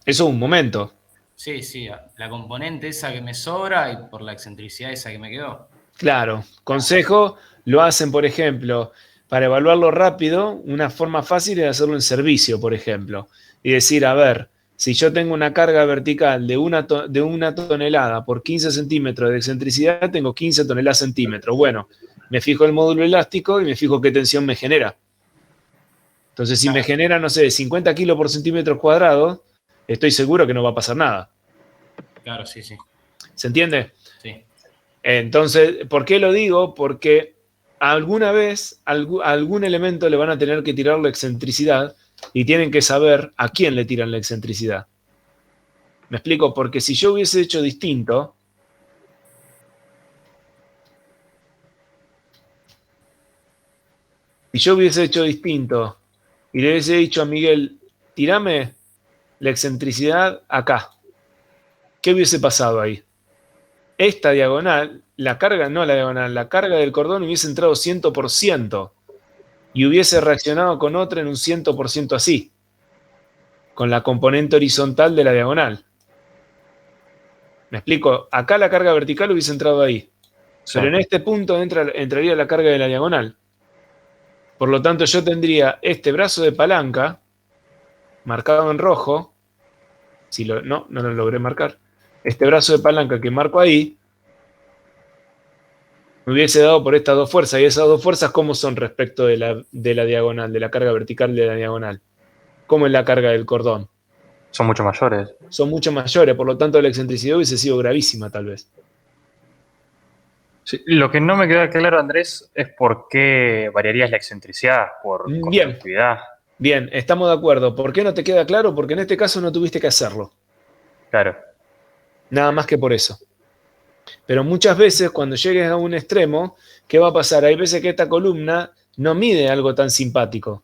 Eso es un momento. Sí, sí. La componente esa que me sobra y por la excentricidad esa que me quedó. Claro. Consejo, lo hacen, por ejemplo, para evaluarlo rápido, una forma fácil es hacerlo en servicio, por ejemplo. Y decir, a ver, si yo tengo una carga vertical de una tonelada por 15 centímetros de excentricidad, tengo 15 toneladas centímetros. Bueno, me fijo el módulo elástico y me fijo qué tensión me genera. Entonces, si me genera, no sé, 50 kilos por centímetro cuadrado, estoy seguro que no va a pasar nada. Claro, sí, sí. ¿Se entiende? Sí. Entonces, ¿por qué lo digo? Porque alguna vez a algún elemento le van a tener que tirar la excentricidad y tienen que saber a quién le tiran la excentricidad. ¿Me explico? Porque si yo hubiese hecho distinto, y le hubiese dicho a Miguel, tirame la excentricidad acá, ¿qué hubiese pasado ahí? Esta diagonal, la carga del cordón hubiese entrado 100% y hubiese reaccionado con otra en un 100% así, con la componente horizontal de la diagonal. ¿Me explico? Acá la carga vertical hubiese entrado ahí, pero en este punto entraría la carga de la diagonal. Por lo tanto, yo tendría este brazo de palanca marcado en rojo. No lo logré marcar. Este brazo de palanca que marco ahí me hubiese dado por estas dos fuerzas. Y esas dos fuerzas, ¿cómo son respecto de la diagonal, de la carga vertical de la diagonal? ¿Cómo es la carga del cordón? Son mucho mayores. Son mucho mayores, por lo tanto la excentricidad hubiese sido gravísima tal vez. Sí, lo que no me queda claro, Andrés, es por qué variarías la excentricidad por conductividad. Bien, estamos de acuerdo. ¿Por qué no te queda claro? Porque en este caso no tuviste que hacerlo. Claro. Nada más que por eso. Pero muchas veces cuando llegues a un extremo, ¿qué va a pasar? Hay veces que esta columna no mide algo tan simpático.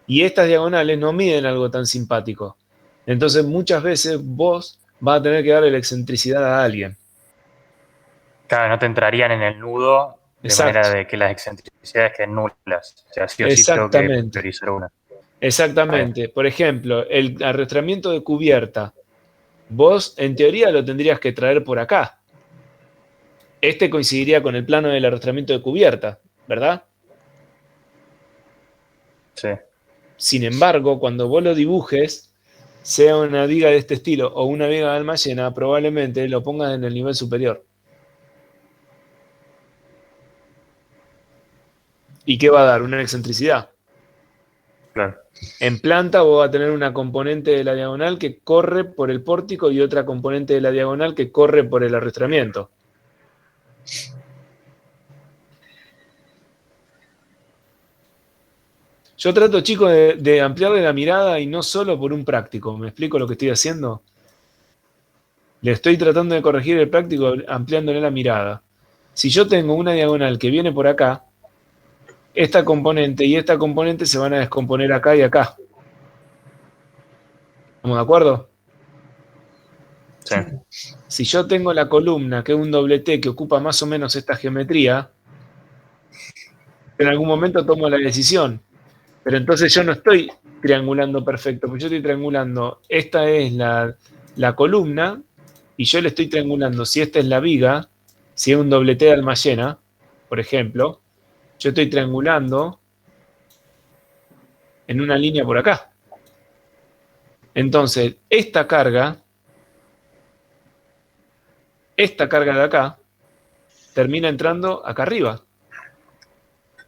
Y estas diagonales no miden algo tan simpático. Entonces muchas veces vos vas a tener que darle la excentricidad a alguien. Claro, no te entrarían en el nudo de manera de que las excentricidades queden nulas. O sea, sí o sí tengo que priorizar una. Exactamente. Por ejemplo, el arrastramiento de cubierta. Vos, en teoría, lo tendrías que traer por acá. Este coincidiría con el plano del arrastramiento de cubierta, ¿verdad? Sí. Sin embargo, cuando vos lo dibujes, sea una viga de este estilo o una viga de alma llena, probablemente lo pongas en el nivel superior. ¿Y qué va a dar? Una excentricidad. Claro. En planta vos vas a tener una componente de la diagonal que corre por el pórtico y otra componente de la diagonal que corre por el arrastramiento. Yo trato, chicos, de ampliarle la mirada y no solo por un práctico. ¿Me explico lo que estoy haciendo? Le estoy tratando de corregir el práctico ampliándole la mirada. Si yo tengo una diagonal que viene por acá, esta componente y esta componente se van a descomponer acá y acá. ¿Estamos de acuerdo? Sí. Si yo tengo la columna, que es un doble T, que ocupa más o menos esta geometría, en algún momento tomo la decisión. Pero entonces yo no estoy triangulando perfecto, porque yo estoy triangulando, esta es la columna, y yo le estoy triangulando, si esta es la viga, si es un doble T de Almayena, por ejemplo, yo estoy triangulando en una línea por acá. Entonces, esta carga de acá, termina entrando acá arriba.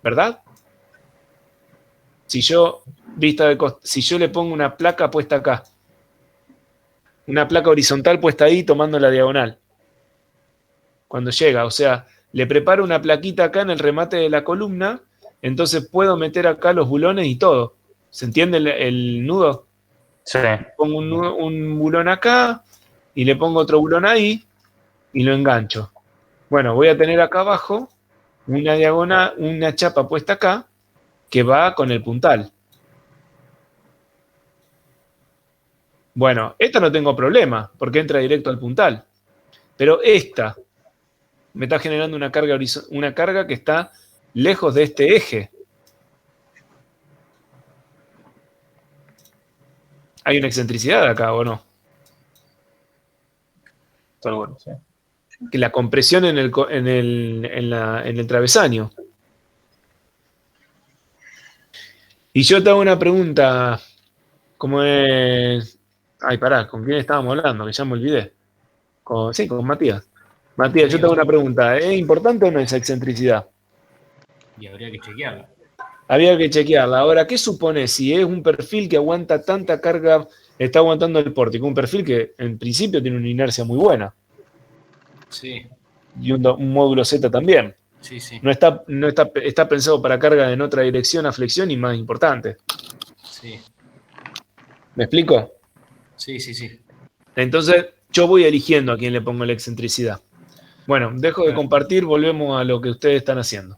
¿Verdad? Si yo le pongo una placa puesta acá, una placa horizontal puesta ahí tomando la diagonal, cuando llega, o sea, le preparo una plaquita acá en el remate de la columna, entonces puedo meter acá los bulones y todo. ¿Se entiende el nudo? Sí. Pongo un bulón acá y le pongo otro bulón ahí y lo engancho. Bueno, voy a tener acá abajo una diagonal, una chapa puesta acá que va con el puntal. Bueno, esta no tengo problema porque entra directo al puntal. Pero esta me está generando una carga que está lejos de este eje. ¿Hay una excentricidad acá o no? Seguro, sí. Que la compresión en el travesaño. Y yo te hago una pregunta, como es... Ay, pará, ¿con quién estábamos hablando? Que ya me olvidé. Con Matías. Matías, yo te hago una pregunta. ¿Es importante o no esa excentricidad? Y habría que chequearla. Había que chequearla. Ahora, ¿qué supone si es un perfil que aguanta tanta carga, está aguantando el pórtico? Un perfil que en principio tiene una inercia muy buena. Sí. Y un módulo Z también. Sí, sí. Está pensado para carga en otra dirección a flexión y más importante. Sí. ¿Me explico? Sí, sí, sí. Entonces, yo voy eligiendo a quién le pongo la excentricidad. Bueno, dejo de compartir, volvemos a lo que ustedes están haciendo.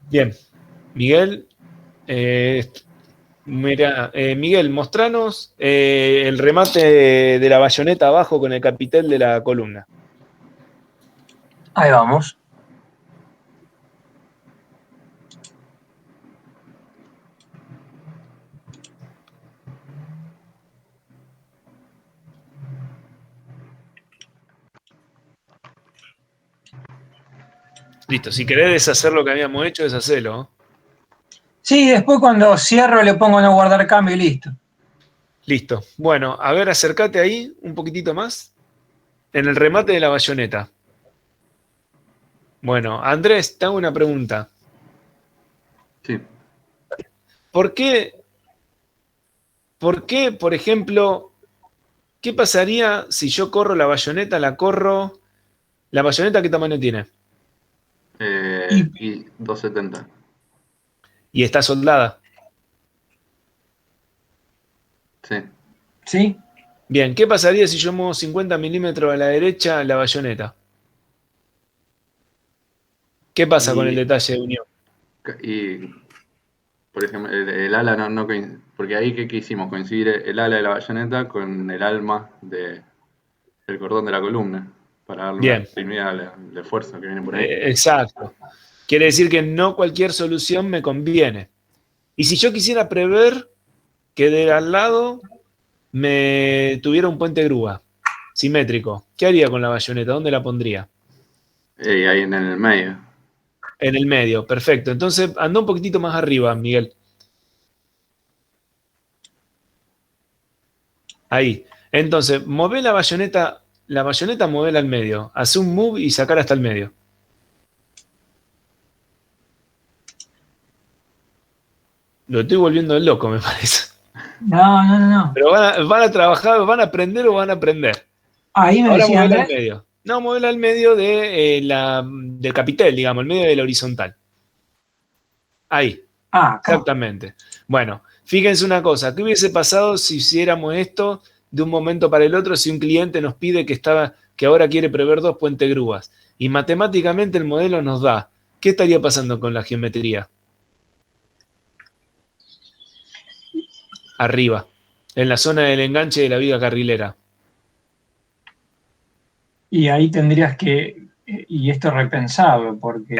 Bien. Miguel, Miguel, mostranos el remate de la bayoneta abajo con el capitel de la columna. Ahí vamos. Listo, si querés deshacer lo que habíamos hecho, deshacelo, ¿eh? Sí, después cuando cierro le pongo no guardar cambio y listo. Listo. Bueno, a ver, acércate ahí un poquitito más. En el remate de la bayoneta. Bueno, Andrés, te hago una pregunta. Sí. ¿Por qué, por ejemplo, qué pasaría si yo corro la bayoneta, ¿la bayoneta qué tamaño tiene? Y 270. Y está soldada. Sí. ¿Sí? Bien, ¿qué pasaría si yo muevo 50 milímetros a la derecha la bayoneta? ¿Qué pasa con el detalle de unión? Y, por ejemplo, el ala no coincide. Porque ahí, ¿qué hicimos? Coincidir el ala de la bayoneta con el alma del cordón de la columna. Para darle una extremidad de fuerza que viene por ahí. Exacto. Quiere decir que no cualquier solución me conviene. Y si yo quisiera prever que de al lado me tuviera un puente grúa simétrico, ¿qué haría con la bayoneta? ¿Dónde la pondría? Ahí en el medio. En el medio, perfecto. Entonces, anda un poquitito más arriba, Miguel. Ahí. Entonces, mueve la bayoneta movela al medio. Hace un move y sacar hasta el medio. Lo estoy volviendo loco, me parece. No. Pero van a trabajar, van a aprender o van a aprender. Ahí me Ahora decía movela Andrés. al medio. No, movela al medio del capitel, digamos, el medio de la horizontal. Ahí. Acá. Exactamente. Bueno, fíjense una cosa. ¿Qué hubiese pasado si hiciéramos esto de un momento para el otro si un cliente nos pide que ahora quiere prever 2 puentes grúas? Y matemáticamente el modelo nos da. ¿Qué estaría pasando con la geometría? Arriba, en la zona del enganche de la viga carrilera. Y ahí tendrías que, y esto repensado, porque...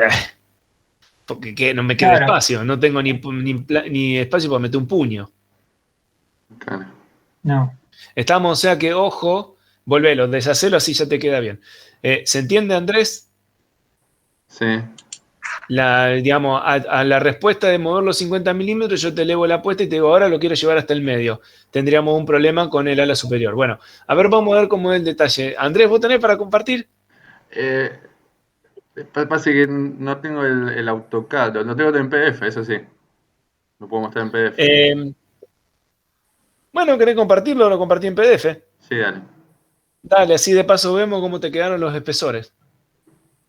Porque no me queda espacio, no tengo ni espacio para meter un puño. Claro. No. Estamos, o sea que, ojo, volvelo, deshacelo, así ya te queda bien. ¿Se entiende, Andrés? Sí. Digamos, a la respuesta de mover los 50 milímetros, yo te elevo la apuesta y te digo, ahora lo quiero llevar hasta el medio. Tendríamos un problema con el ala superior. Bueno, a ver, vamos a ver cómo es el detalle. Andrés, ¿vos tenés para compartir? Pasa que no tengo el AutoCAD, lo tengo en PDF, eso sí. Lo puedo mostrar en PDF. Bueno, ¿querés compartirlo? Lo compartí en PDF. Sí, dale. Dale, así de paso vemos cómo te quedaron los espesores.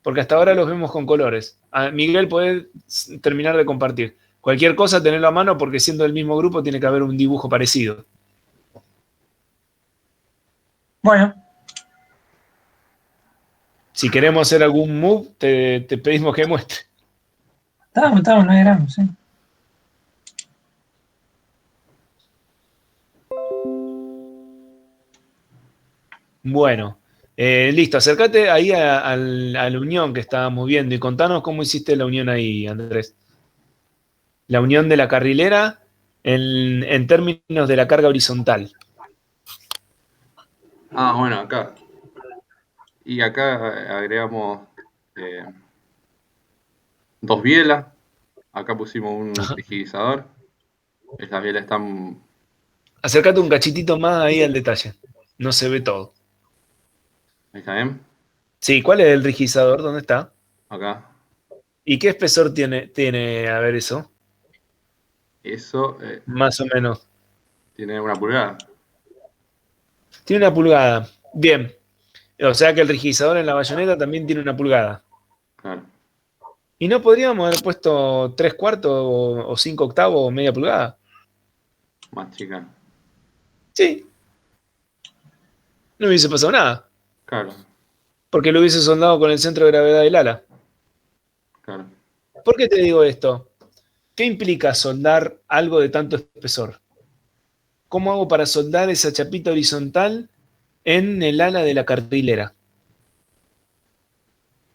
Porque hasta ahora los vemos con colores. Miguel, podés terminar de compartir. Cualquier cosa, tenerlo a mano, porque siendo del mismo grupo tiene que haber un dibujo parecido. Bueno. Si queremos hacer algún move, te pedimos que muestre. Estamos, no hay gramos, sí. Bueno, listo. Acércate ahí a la unión que estábamos viendo y contanos cómo hiciste la unión ahí, Andrés. La unión de la carrilera en términos de la carga horizontal. Bueno, acá. Y acá agregamos 2 bielas. Acá pusimos un rigidizador. Estas bielas están... Acércate un cachitito más ahí al detalle. No se ve todo. ¿Ahí está bien? Sí, ¿cuál es el rigidizador? ¿Dónde está? Acá. ¿Y qué espesor tiene a ver eso? Eso... más o menos. Tiene 1 pulgada. Tiene 1 pulgada. Bien. O sea que el rigidizador en la bayoneta también tiene 1 pulgada. Claro. ¿Y no podríamos haber puesto 3/4 o 5/8 o media pulgada? Más chica. Sí. No hubiese pasado nada. Claro. Porque lo hubiese soldado con el centro de gravedad del ala. Claro. ¿Por qué te digo esto? ¿Qué implica soldar algo de tanto espesor? ¿Cómo hago para soldar esa chapita horizontal en el ala de la carrilera?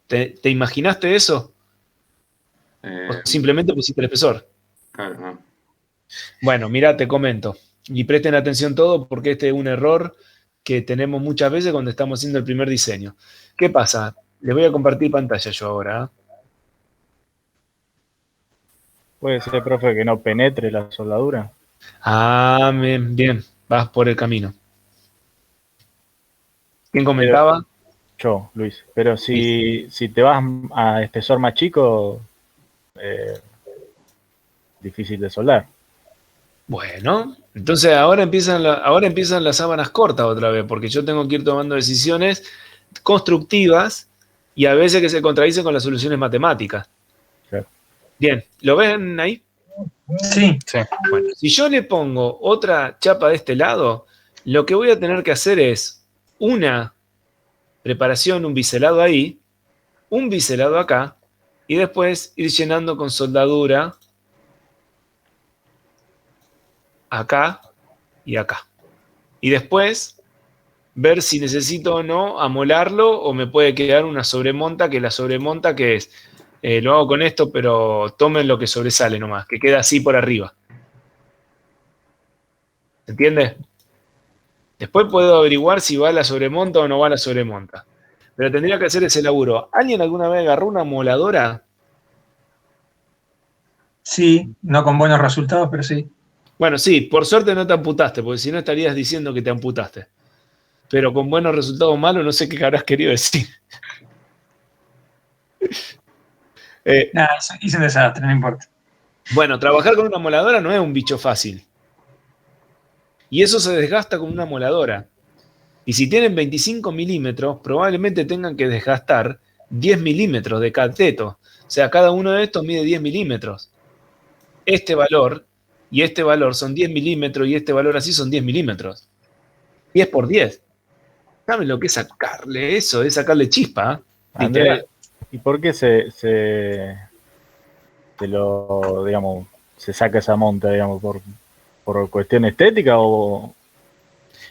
¿Te imaginaste eso? ¿O simplemente pusiste el espesor? Claro, no. Bueno, mirá, te comento. Y presten atención todo porque este es un error que tenemos muchas veces cuando estamos haciendo el primer diseño. ¿Qué pasa? Les voy a compartir pantalla yo ahora. ¿Puede ser, profe, que no penetre la soldadura? Bien, vas por el camino. ¿Quién comentaba? Yo, Luis. Pero si te vas a espesor más chico, difícil de soldar. Bueno, entonces ahora empiezan las sábanas cortas otra vez, porque yo tengo que ir tomando decisiones constructivas y a veces que se contradicen con las soluciones matemáticas. Claro. Bien, ¿lo ven ahí? Sí. Bueno, si yo le pongo otra chapa de este lado, lo que voy a tener que hacer es una preparación, un biselado ahí, un biselado acá, y después ir llenando con soldadura acá y acá. Y después ver si necesito o no amolarlo o me puede quedar una sobremonta, que la sobremonta que es, lo hago con esto, pero tomen lo que sobresale nomás, que queda así por arriba. ¿Se entiende? Después puedo averiguar si va la sobremonta o no va la sobremonta. Pero tendría que hacer ese laburo. ¿Alguien alguna vez agarró una moladora? Sí, no con buenos resultados, pero sí. Bueno, sí, por suerte no te amputaste, porque si no estarías diciendo que te amputaste. Pero con buenos resultados malos, no sé qué habrás querido decir. Nada, hice un desastre, no importa. Bueno, trabajar con una moladora no es un bicho fácil. Y eso se desgasta con una moladora. Y si tienen 25 milímetros, probablemente tengan que desgastar 10 milímetros de cateto. O sea, cada uno de estos mide 10 milímetros. este valor y este valor son 10 milímetros y este valor así son 10 milímetros. 10 por 10. ¿Saben lo que es sacarle eso? Es sacarle chispa. Andrea, ¿y por qué se lo, digamos, se saca esa monta, digamos, por cuestión estética o...?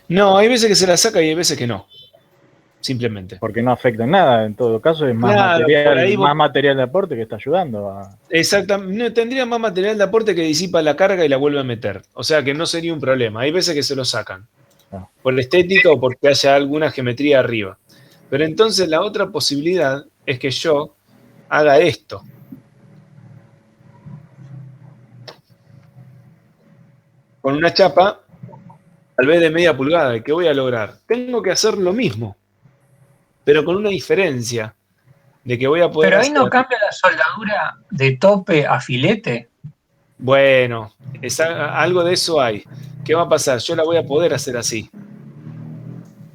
No, hay veces que se la saca y hay veces que no. Simplemente. Porque no afecta en nada, en todo caso es más, más material de aporte que está ayudando a... Exactamente, no, tendría más material de aporte que disipa la carga y la vuelve a meter. O sea que no sería un problema. Hay veces que se lo sacan. Por la estética o porque haya alguna geometría arriba. Pero entonces la otra posibilidad es que yo haga esto. Con una chapa, tal vez de media pulgada. ¿Y qué voy a lograr? Tengo que hacer lo mismo, pero con una diferencia de que voy a poder. Pero ahí no cambia la soldadura de tope a filete. Bueno, algo de eso hay. ¿Qué va a pasar? Yo la voy a poder hacer así.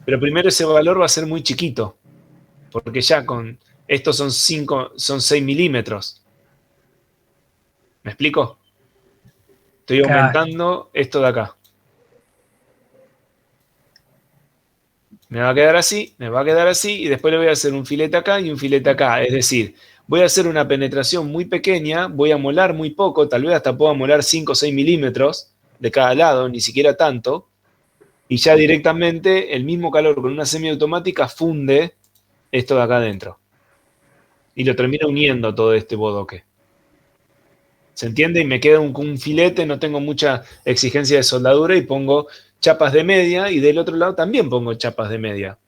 Pero primero ese valor va a ser muy chiquito, porque ya con estos son 6 milímetros. ¿Me explico? Estoy aumentando esto de acá. Me va a quedar así, y después le voy a hacer un filete acá y un filete acá. Es decir, voy a hacer una penetración muy pequeña, voy a molar muy poco, tal vez hasta pueda molar 5 o 6 milímetros de cada lado, ni siquiera tanto, y ya directamente el mismo calor con una semiautomática funde esto de acá adentro. Y lo termina uniendo todo este bodoque. ¿Se entiende? Y me queda un filete, no tengo mucha exigencia de soldadura y pongo chapas de media y del otro lado también pongo chapas de media.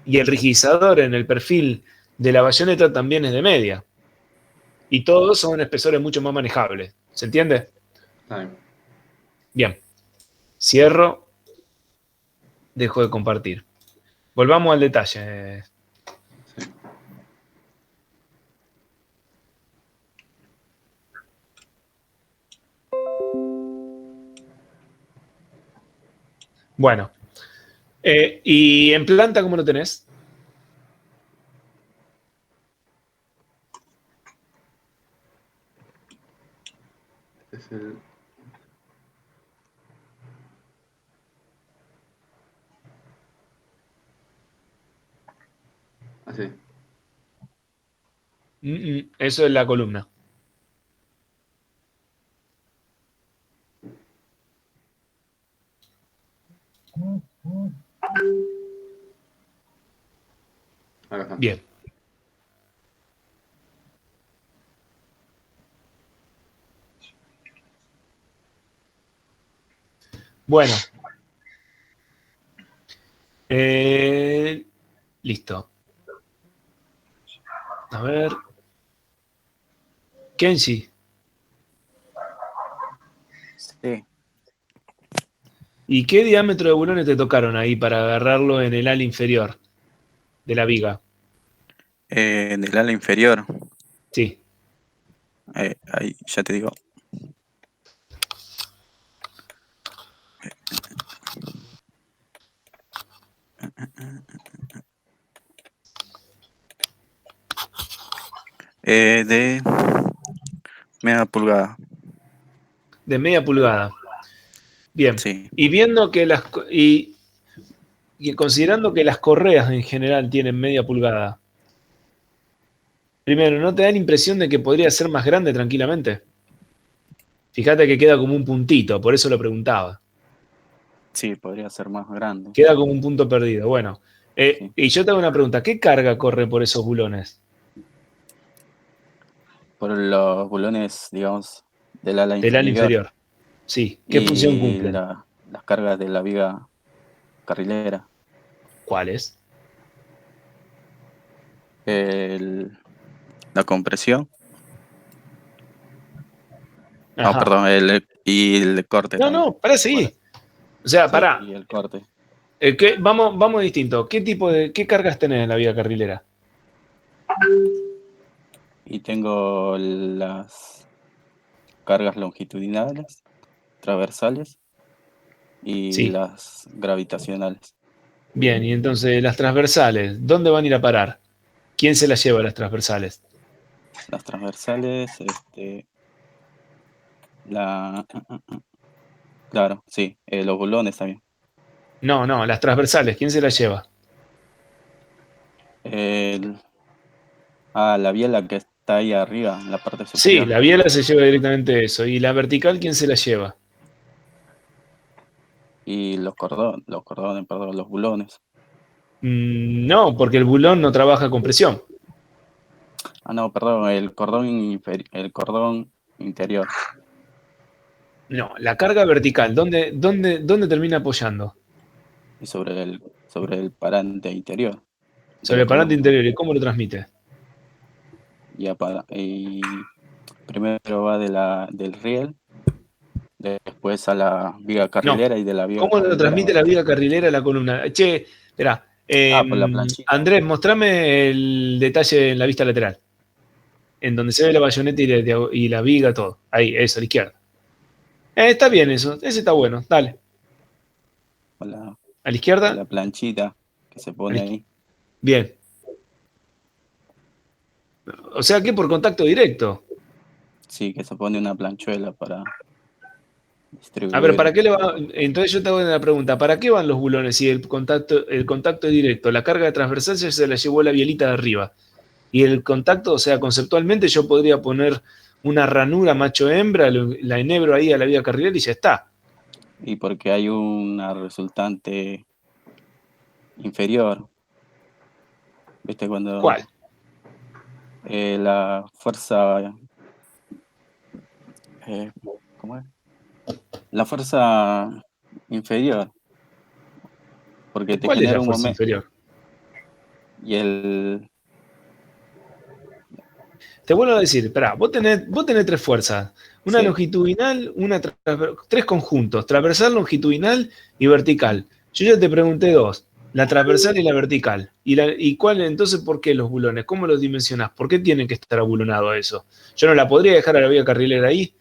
Y el rigidizador en el perfil de la bayoneta también es de media. Y todos son espesores mucho más manejables. ¿Se entiende? Bien. Cierro. Dejo de compartir. Volvamos al detalle. Bueno. ¿Y en planta cómo lo tenés? Es el... Así. Eso es la columna. Bien. Bueno. Listo. A ver. Kenshi. Sí. ¿Y qué diámetro de bulones te tocaron ahí para agarrarlo en el ala inferior de la viga? Del ala inferior. Sí. Ahí, ya te digo. De media pulgada. De media pulgada. Bien. Sí. Y viendo que y considerando que las correas en general tienen media pulgada, primero, ¿no te da la impresión de que podría ser más grande tranquilamente? Fíjate que queda como un puntito, por eso lo preguntaba. Sí, podría ser más grande. Queda como un punto perdido. Bueno, sí. Y yo te hago una pregunta. ¿Qué carga corre por esos bulones? Por los bulones, digamos, del ala inferior. Del ala inferior. Sí. ¿Qué función cumplen? Las cargas de la viga carrilera. ¿Cuáles? La compresión. Ajá. No, perdón, y el corte. No, también. no, para seguir. O sea, pará. Y el corte. Vamos distinto. ¿Qué cargas tenés en la viga carrilera? Y tengo las cargas longitudinales, transversales y las gravitacionales. Bien, y entonces las transversales, ¿dónde van a ir a parar? ¿Quién se las lleva a las transversales? Las transversales, Claro, sí. Los bulones también. No, las transversales, ¿quién se las lleva? La biela que está ahí arriba, en la parte superior. Sí, la biela se lleva directamente eso. ¿Y la vertical quién se la lleva? Y los bulones. No, porque el bulón no trabaja con presión. No, perdón, el cordón interior. No, la carga vertical, ¿dónde termina apoyando? Y sobre el parante interior. Sobre el parante interior, ¿y cómo lo transmite? Y primero va del riel, después a la viga carrilera y de la viga ¿Cómo carrilera lo transmite la viga carrilera a la columna? Che, espera, por la planchita. Andrés, mostrame el detalle en la vista lateral. En donde se ve la bayoneta y la viga, todo. Ahí, eso, a la izquierda. Está bien eso, ese está bueno, dale. ¿A la izquierda? La planchita que se pone ahí. Bien. O sea que por contacto directo. Sí, que se pone una planchuela para distribuir. A ver, ¿para qué le va? Entonces yo te hago una pregunta, ¿para qué van los bulones si el contacto es directo? La carga transversal se la llevó la bielita de arriba. Y el contacto, o sea, conceptualmente yo podría poner una ranura macho-hembra, la enhebro ahí a la viga carrilera y ya está. Y porque hay una resultante inferior. ¿Viste cuando? ¿Cuál? La fuerza. ¿Cómo es? La fuerza inferior. Porque te ¿Cuál es genera la un fuerza momento. inferior? Y el. Te vuelvo a decir, esperá, vos tenés tres fuerzas. Una longitudinal, tres conjuntos, transversal, longitudinal y vertical. Yo ya te pregunté dos, la transversal y la vertical. ¿Y cuál entonces por qué los bulones? ¿Cómo los dimensionás? ¿Por qué tienen que estar abulonados eso? Yo no la podría dejar a la viga carrilera ahí.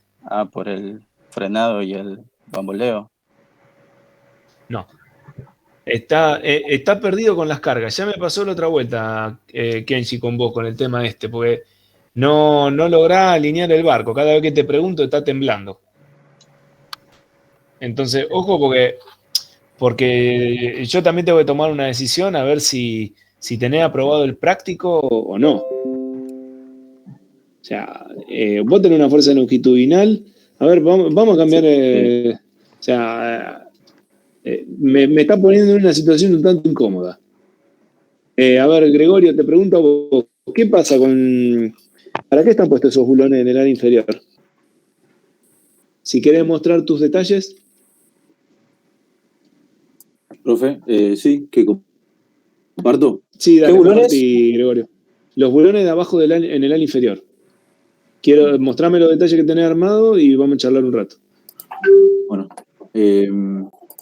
Por el frenado y el bamboleo. No. Está perdido con las cargas. Ya me pasó la otra vuelta, Kenji, con vos, con el tema este, porque no lográ alinear el barco. Cada vez que te pregunto está temblando. Entonces, ojo, porque yo también tengo que tomar una decisión a ver si tenés aprobado el práctico o no. O sea, vos tenés una fuerza longitudinal. A ver, vamos a cambiar. O sea, me está poniendo en una situación un tanto incómoda. A ver, Gregorio, te pregunto a vos, ¿qué pasa con... ¿Para qué están puestos esos bulones en el área inferior? Si querés mostrar tus detalles. Profe, sí, ¿qué comparto? Sí, dale, ¿Qué bulones? compartí, Gregorio. Los bulones de abajo en el ala inferior. Quiero mostrarme los detalles que tenés armado y vamos a charlar un rato. Bueno,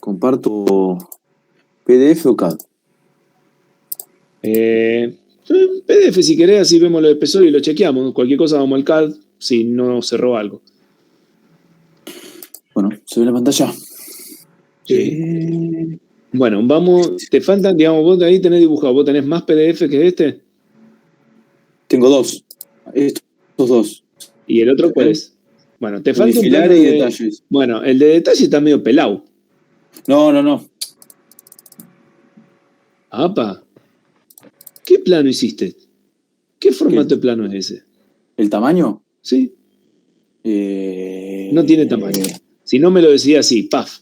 comparto PDF o CAD. PDF si querés, así vemos lo de espesor y lo chequeamos. Cualquier cosa vamos al CAD si no cerró algo. Bueno, ¿se ve la pantalla? Bueno, vamos, te faltan, digamos, vos ahí tenés dibujado, ¿vos tenés más PDF que este? Tengo dos, estos dos. ¿Y el otro cuál es? Bueno, te falta un plano y detalles. Bueno, el de detalle está medio pelado. No. Apa, ¿qué plano hiciste? ¿Qué formato de plano es ese? ¿El tamaño? Sí. No tiene tamaño. Si no me lo decía así, paf.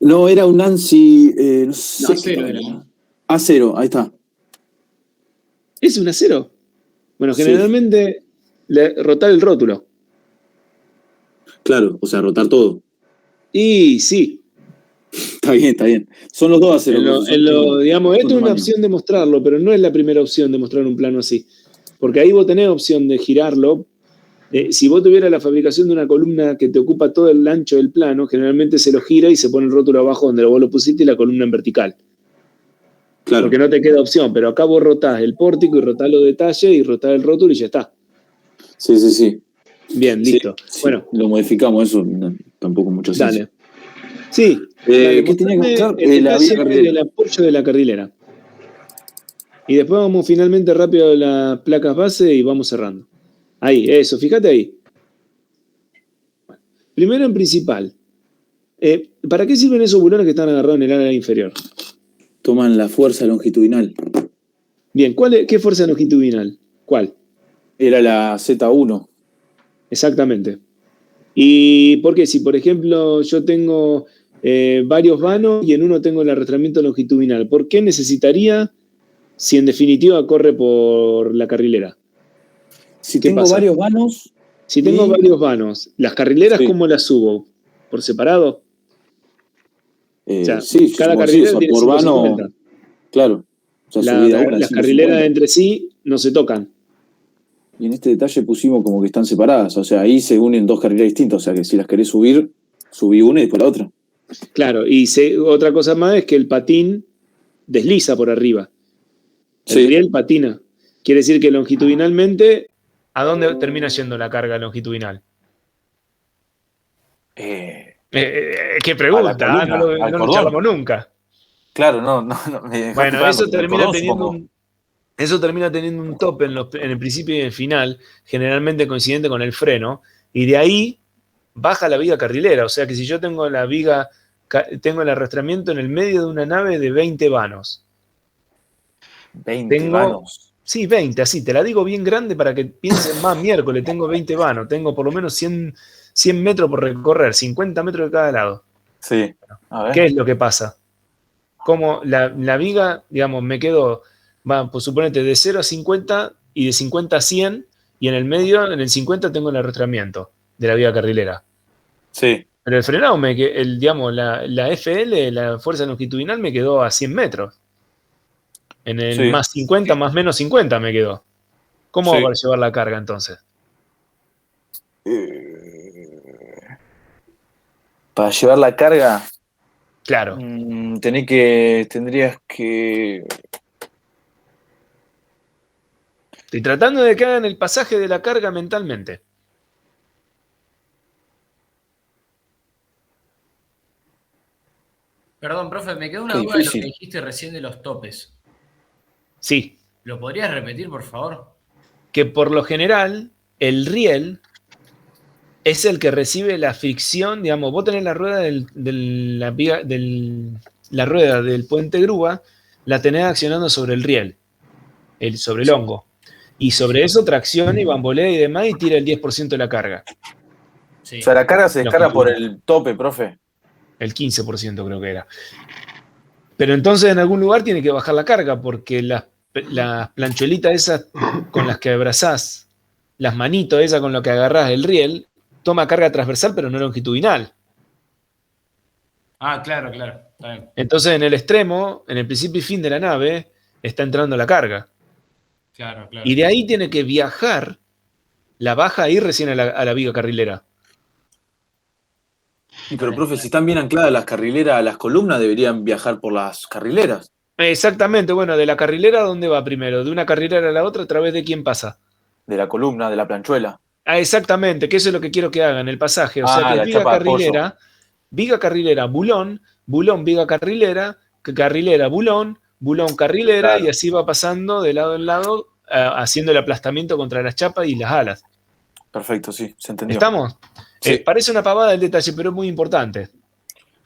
No, era un Nancy, no sé. A0 era, ¿no? A0, ahí está. ¿Es un A0? Bueno, generalmente rotar el rótulo. Claro, o sea, rotar todo. Y sí. Está bien. Son los dos A0. Digamos, esto es una opción de mostrarlo, pero no es la primera opción de mostrar un plano así. Porque ahí vos tenés opción de girarlo. Si vos tuvieras la fabricación de una columna que te ocupa todo el ancho del plano, generalmente se lo gira y se pone el rótulo abajo donde vos lo pusiste y la columna en vertical. Claro. Porque no te queda opción, pero acá vos rotás el pórtico y rotás los detalles y rotás el rótulo y ya está. Sí. Bien, listo. Sí. Bueno. Lo modificamos, eso tampoco mucho senso. Dale. Sí. ¿Qué tenía que mostrar? El apoyo de la carrilera. Y después vamos finalmente rápido a las placas base y vamos cerrando. Ahí, eso, fíjate ahí. Bueno, primero en principal, ¿para qué sirven esos bulones que están agarrados en el ala inferior? Toman la fuerza longitudinal. Bien, ¿qué fuerza longitudinal? ¿Cuál? Era la Z1. Exactamente. ¿Y por qué? Si, por ejemplo, yo tengo varios vanos y en uno tengo el arrastramiento longitudinal, ¿por qué necesitaría si en definitiva corre por la carrilera? Si tengo varios vanos... Si tengo varios vanos, ¿las carrileras cómo las subo? ¿Por separado? O sea, sí, cada carrilera tiene por vano, claro. O sea, las carrileras entre sí no se tocan. Y en este detalle pusimos como que están separadas. O sea, ahí se unen dos carrileras distintas. O sea, que si las querés subir, subí una y después la otra. Claro, y otra cosa más es que el patín desliza por arriba. El riel patina. Quiere decir que longitudinalmente, ¿a dónde termina yendo la carga longitudinal? ¿Qué pregunta? No lo charlamos nunca. Claro, no. Bueno, eso termina teniendo un tope en el principio y en el final, generalmente coincidente con el freno, y de ahí baja la viga carrilera. O sea que si yo tengo el arrastramiento en el medio de una nave de 20 vanos. 20 vanos. Sí, 20, así, te la digo bien grande para que piensen más miércoles, tengo 20 vanos, tengo por lo menos 100 metros por recorrer, 50 metros de cada lado. Sí. A ver. ¿Qué es lo que pasa? Como la viga, digamos, me quedo, pues suponete, de 0 a 50 y de 50 a 100, y en el medio, en el 50 tengo el arrastramiento de la viga carrilera. Sí. Pero el frenado, la FL, la fuerza longitudinal, me quedó a 100 metros. En el más 50, más menos 50 me quedó. ¿Cómo va a llevar la carga entonces? Para llevar la carga... Claro. Tendrías que... Estoy tratando de que hagan el pasaje de la carga mentalmente. Perdón, profe, me quedó una duda de lo que dijiste recién de los topes. Sí. ¿Lo podrías repetir, por favor? Que por lo general, el riel es el que recibe la fricción, digamos, vos tenés la rueda la rueda del puente grúa, la tenés accionando sobre el riel, sobre el hongo. Y sobre eso tracciona y bambolea y demás y tira el 10% de la carga. Sí. O sea, la carga se descarga por el tope, profe. El 15% creo que era. Pero entonces en algún lugar tiene que bajar la carga porque las planchuelitas esas con las que abrazás, las manitos esas con las que agarrás el riel, toma carga transversal pero no longitudinal. Ah, claro. Está bien. Entonces en el extremo, en el principio y fin de la nave, está entrando la carga. Claro. Y de ahí tiene que viajar, la baja ahí recién a la viga carrilera. Pero, profe, si están bien ancladas las carrileras a las columnas, deberían viajar por las carrileras. Exactamente, bueno, de la carrilera, ¿a dónde va primero? ¿De una carrilera a la otra? ¿A través de quién pasa? De la columna, de la planchuela. Exactamente, que eso es lo que quiero que hagan, el pasaje. O sea, que viga carrilera, bulón, viga carrilera, bulón, carrilera, claro. Y así va pasando de lado en lado, haciendo el aplastamiento contra las chapas y las alas. Perfecto, sí, se entendió. ¿Estamos? Sí. Parece una pavada el detalle, pero es muy importante.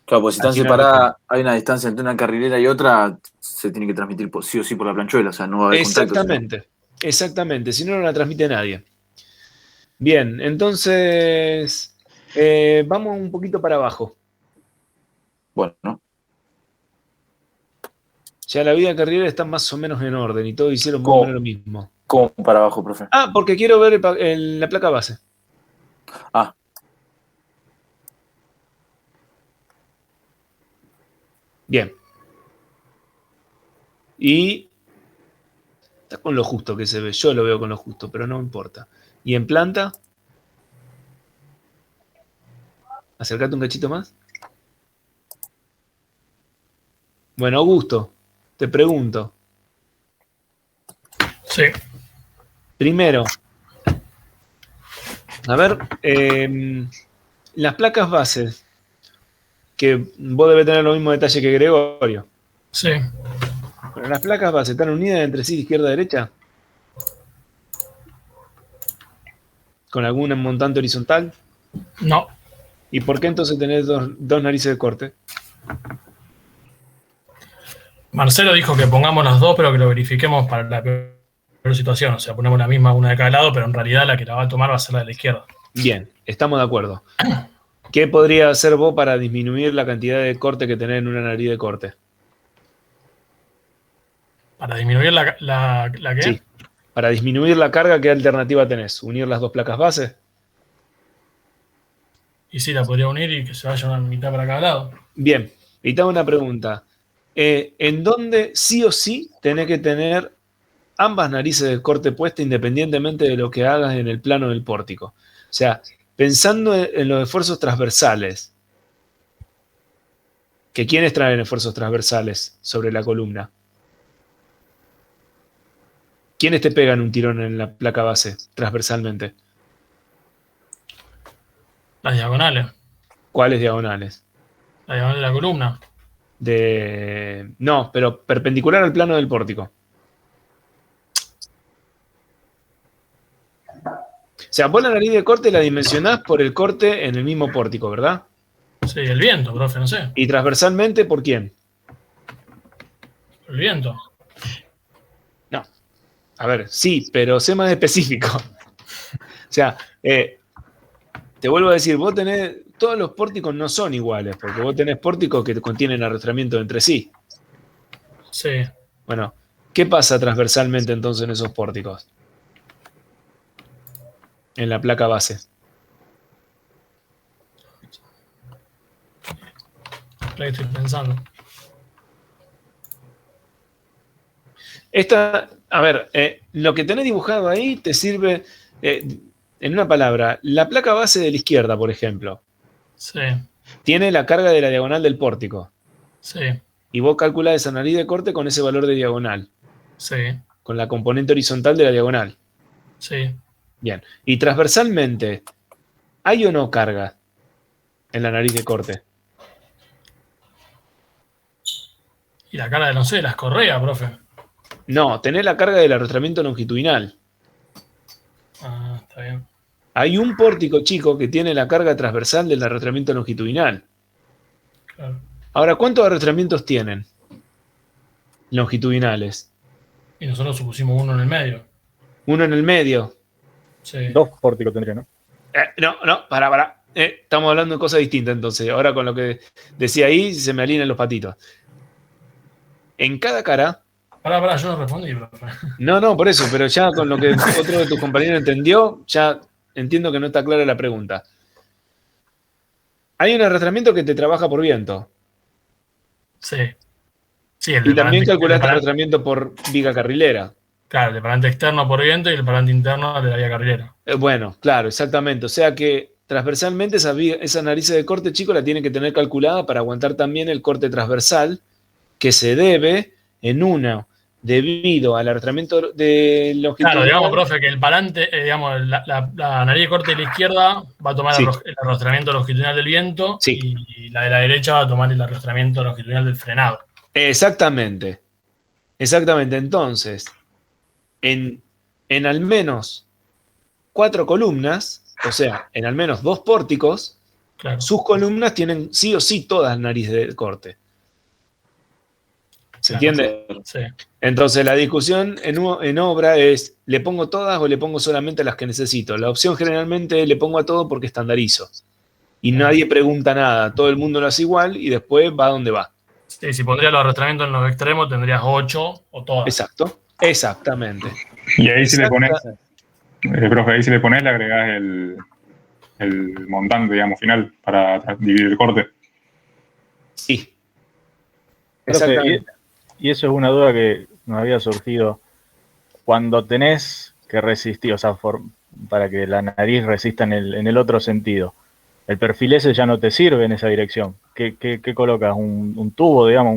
Claro, pues si están separadas, hay una distancia entre una carrilera y otra, se tiene que transmitir sí o sí por la planchuela, o sea, no va a haber contacto. Exactamente, si no, no la transmite nadie. Bien, entonces, vamos un poquito para abajo. Bueno. Ya la viga carrilera está más o menos en orden y todos hicieron más o menos lo mismo. ¿Cómo para abajo, profe? Porque quiero ver la placa base. Bien. Y está con lo justo que se ve. Yo lo veo con lo justo, pero no importa. ¿Y en planta? Acércate un cachito más. Bueno, Augusto, te pregunto. Sí. Primero, a ver, las placas bases, que vos debes tener los mismos detalles que Gregorio. Sí. Pero las placas bases están unidas entre sí, izquierda a derecha. ¿Con algún montante horizontal? No. ¿Y por qué entonces tenés dos narices de corte? Marcelo dijo que pongamos las dos, pero que lo verifiquemos para la peor situación. O sea, ponemos la misma una de cada lado, pero en realidad la que la va a tomar va a ser la de la izquierda. Bien, estamos de acuerdo. ¿Qué podría hacer vos para disminuir la cantidad de corte que tenés en una nariz de corte? ¿Para disminuir la qué? Sí. Para disminuir la carga, ¿qué alternativa tenés? ¿Unir las dos placas base? Y sí, la podría unir y que se vaya una mitad para cada lado. Bien, y te hago una pregunta. ¿En dónde sí o sí tenés que tener ambas narices de corte puestas independientemente de lo que hagas en el plano del pórtico? O sea, pensando en los esfuerzos transversales, ¿que quiénes traen esfuerzos transversales sobre la columna? ¿Quiénes te pegan un tirón en la placa base transversalmente? Las diagonales. ¿Cuáles diagonales? La diagonal de la columna. No, pero perpendicular al plano del pórtico. O sea, vos la nariz de corte la dimensionás por el corte en el mismo pórtico, ¿verdad? Sí, el viento, profe, no sé. ¿Y transversalmente por quién? El viento. No. A ver, sí, pero sé más específico. O sea, te vuelvo a decir, vos tenés... Todos los pórticos no son iguales, porque vos tenés pórticos que contienen arrastramiento entre sí. Sí. Bueno, ¿qué pasa transversalmente entonces en esos pórticos? En la placa base. Ahí estoy pensando. A ver, lo que tenés dibujado ahí te sirve, en una palabra, la placa base de la izquierda, por ejemplo. Sí. Tiene la carga de la diagonal del pórtico. Sí. Y vos calculás esa nariz de corte con ese valor de diagonal. Sí. Con la componente horizontal de la diagonal. Sí. Bien. Y transversalmente, ¿hay o no carga en la nariz de corte? Y la carga de, no sé, las correas, profe. No, tenés la carga del arrastramiento longitudinal. Ah, está bien. Hay un pórtico chico que tiene la carga transversal del arrastramiento longitudinal. Claro. Ahora, ¿cuántos arrastramientos tienen longitudinales? Y nosotros supusimos uno en el medio. Uno en el medio. Sí. Dos pórticos tendría, ¿no? No, pará. Estamos hablando de cosas distintas entonces. Ahora con lo que decía ahí se me alinean los patitos. En cada cara... Pará, yo no respondí, profe. No, por eso, pero ya con lo que otro de tus compañeros entendió, ya entiendo que no está clara la pregunta. Hay un arrastramiento que te trabaja por viento. Sí. Y también calculaste el arrastramiento por viga carrilera. Claro, el de parante externo por viento y el parante interno de la vía carrilera. Bueno, claro, exactamente. O sea que transversalmente esa nariz de corte chico la tiene que tener calculada para aguantar también el corte transversal que se debe en una debido al arrastramiento de longitud. Claro, digamos, profe, que el parante, digamos, la nariz de corte de la izquierda va a tomar el arrastramiento longitudinal del viento y la de la derecha va a tomar el arrastramiento longitudinal del frenado. Exactamente. Entonces, en al menos 4 columnas, o sea, en al menos 2 pórticos, claro, sus columnas tienen sí o sí todas nariz de corte. ¿Se entiende? Sí. Entonces la discusión en obra es, ¿le pongo todas o le pongo solamente las que necesito? La opción generalmente le pongo a todo porque estandarizo. Y nadie pregunta nada, todo el mundo lo hace igual y después va donde va. Sí, si pondría los arrastramientos en los extremos tendrías 8 o todas. Exacto, exactamente. Y ahí si le pones, profe, ahí si le pones le agregás el montante, digamos, final para dividir el corte. Sí. Exactamente. Y eso es una duda que nos había surgido. Cuando tenés que resistir, o sea, para que la nariz resista en el otro sentido, el perfil ese ya no te sirve en esa dirección. ¿Qué colocas? ¿Un tubo, digamos,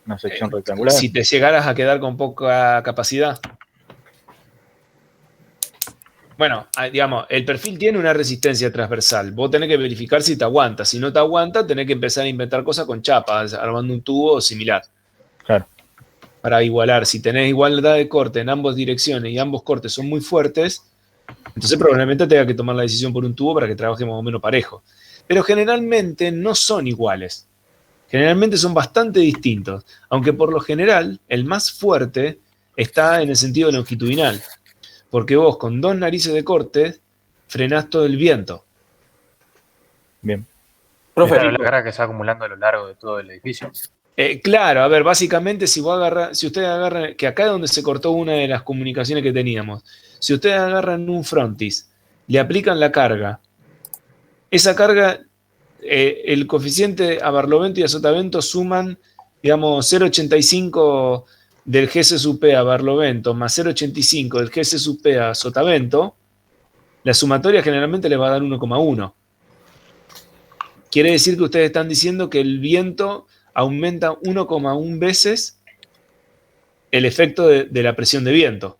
una sección rectangular? Si te llegaras a quedar con poca capacidad. Bueno, digamos, el perfil tiene una resistencia transversal. Vos tenés que verificar si te aguanta. Si no te aguanta, tenés que empezar a inventar cosas con chapas, armando un tubo similar. Claro. Para igualar. Si tenés igualdad de corte en ambas direcciones y ambos cortes son muy fuertes, entonces probablemente tenga que tomar la decisión por un tubo para que trabaje más o menos parejo. pero generalmente no son iguales. Generalmente son bastante distintos, aunque por lo general el más fuerte está en el sentido longitudinal, porque vos con 2 narices de corte frenás todo el viento. Bien. Profe, la carga que se va acumulando a lo largo de todo el edificio. Claro, a ver, básicamente si ustedes agarran, que acá es donde se cortó una de las comunicaciones que teníamos, si ustedes agarran un frontis, le aplican la carga, esa carga, el coeficiente a barlovento y a sotavento suman, digamos, 0,85 del G sub P a barlovento más 0,85 del G sub P a sotavento, la sumatoria generalmente les va a dar 1,1. Quiere decir que ustedes están diciendo que el viento aumenta 1,1 veces el efecto de la presión de viento.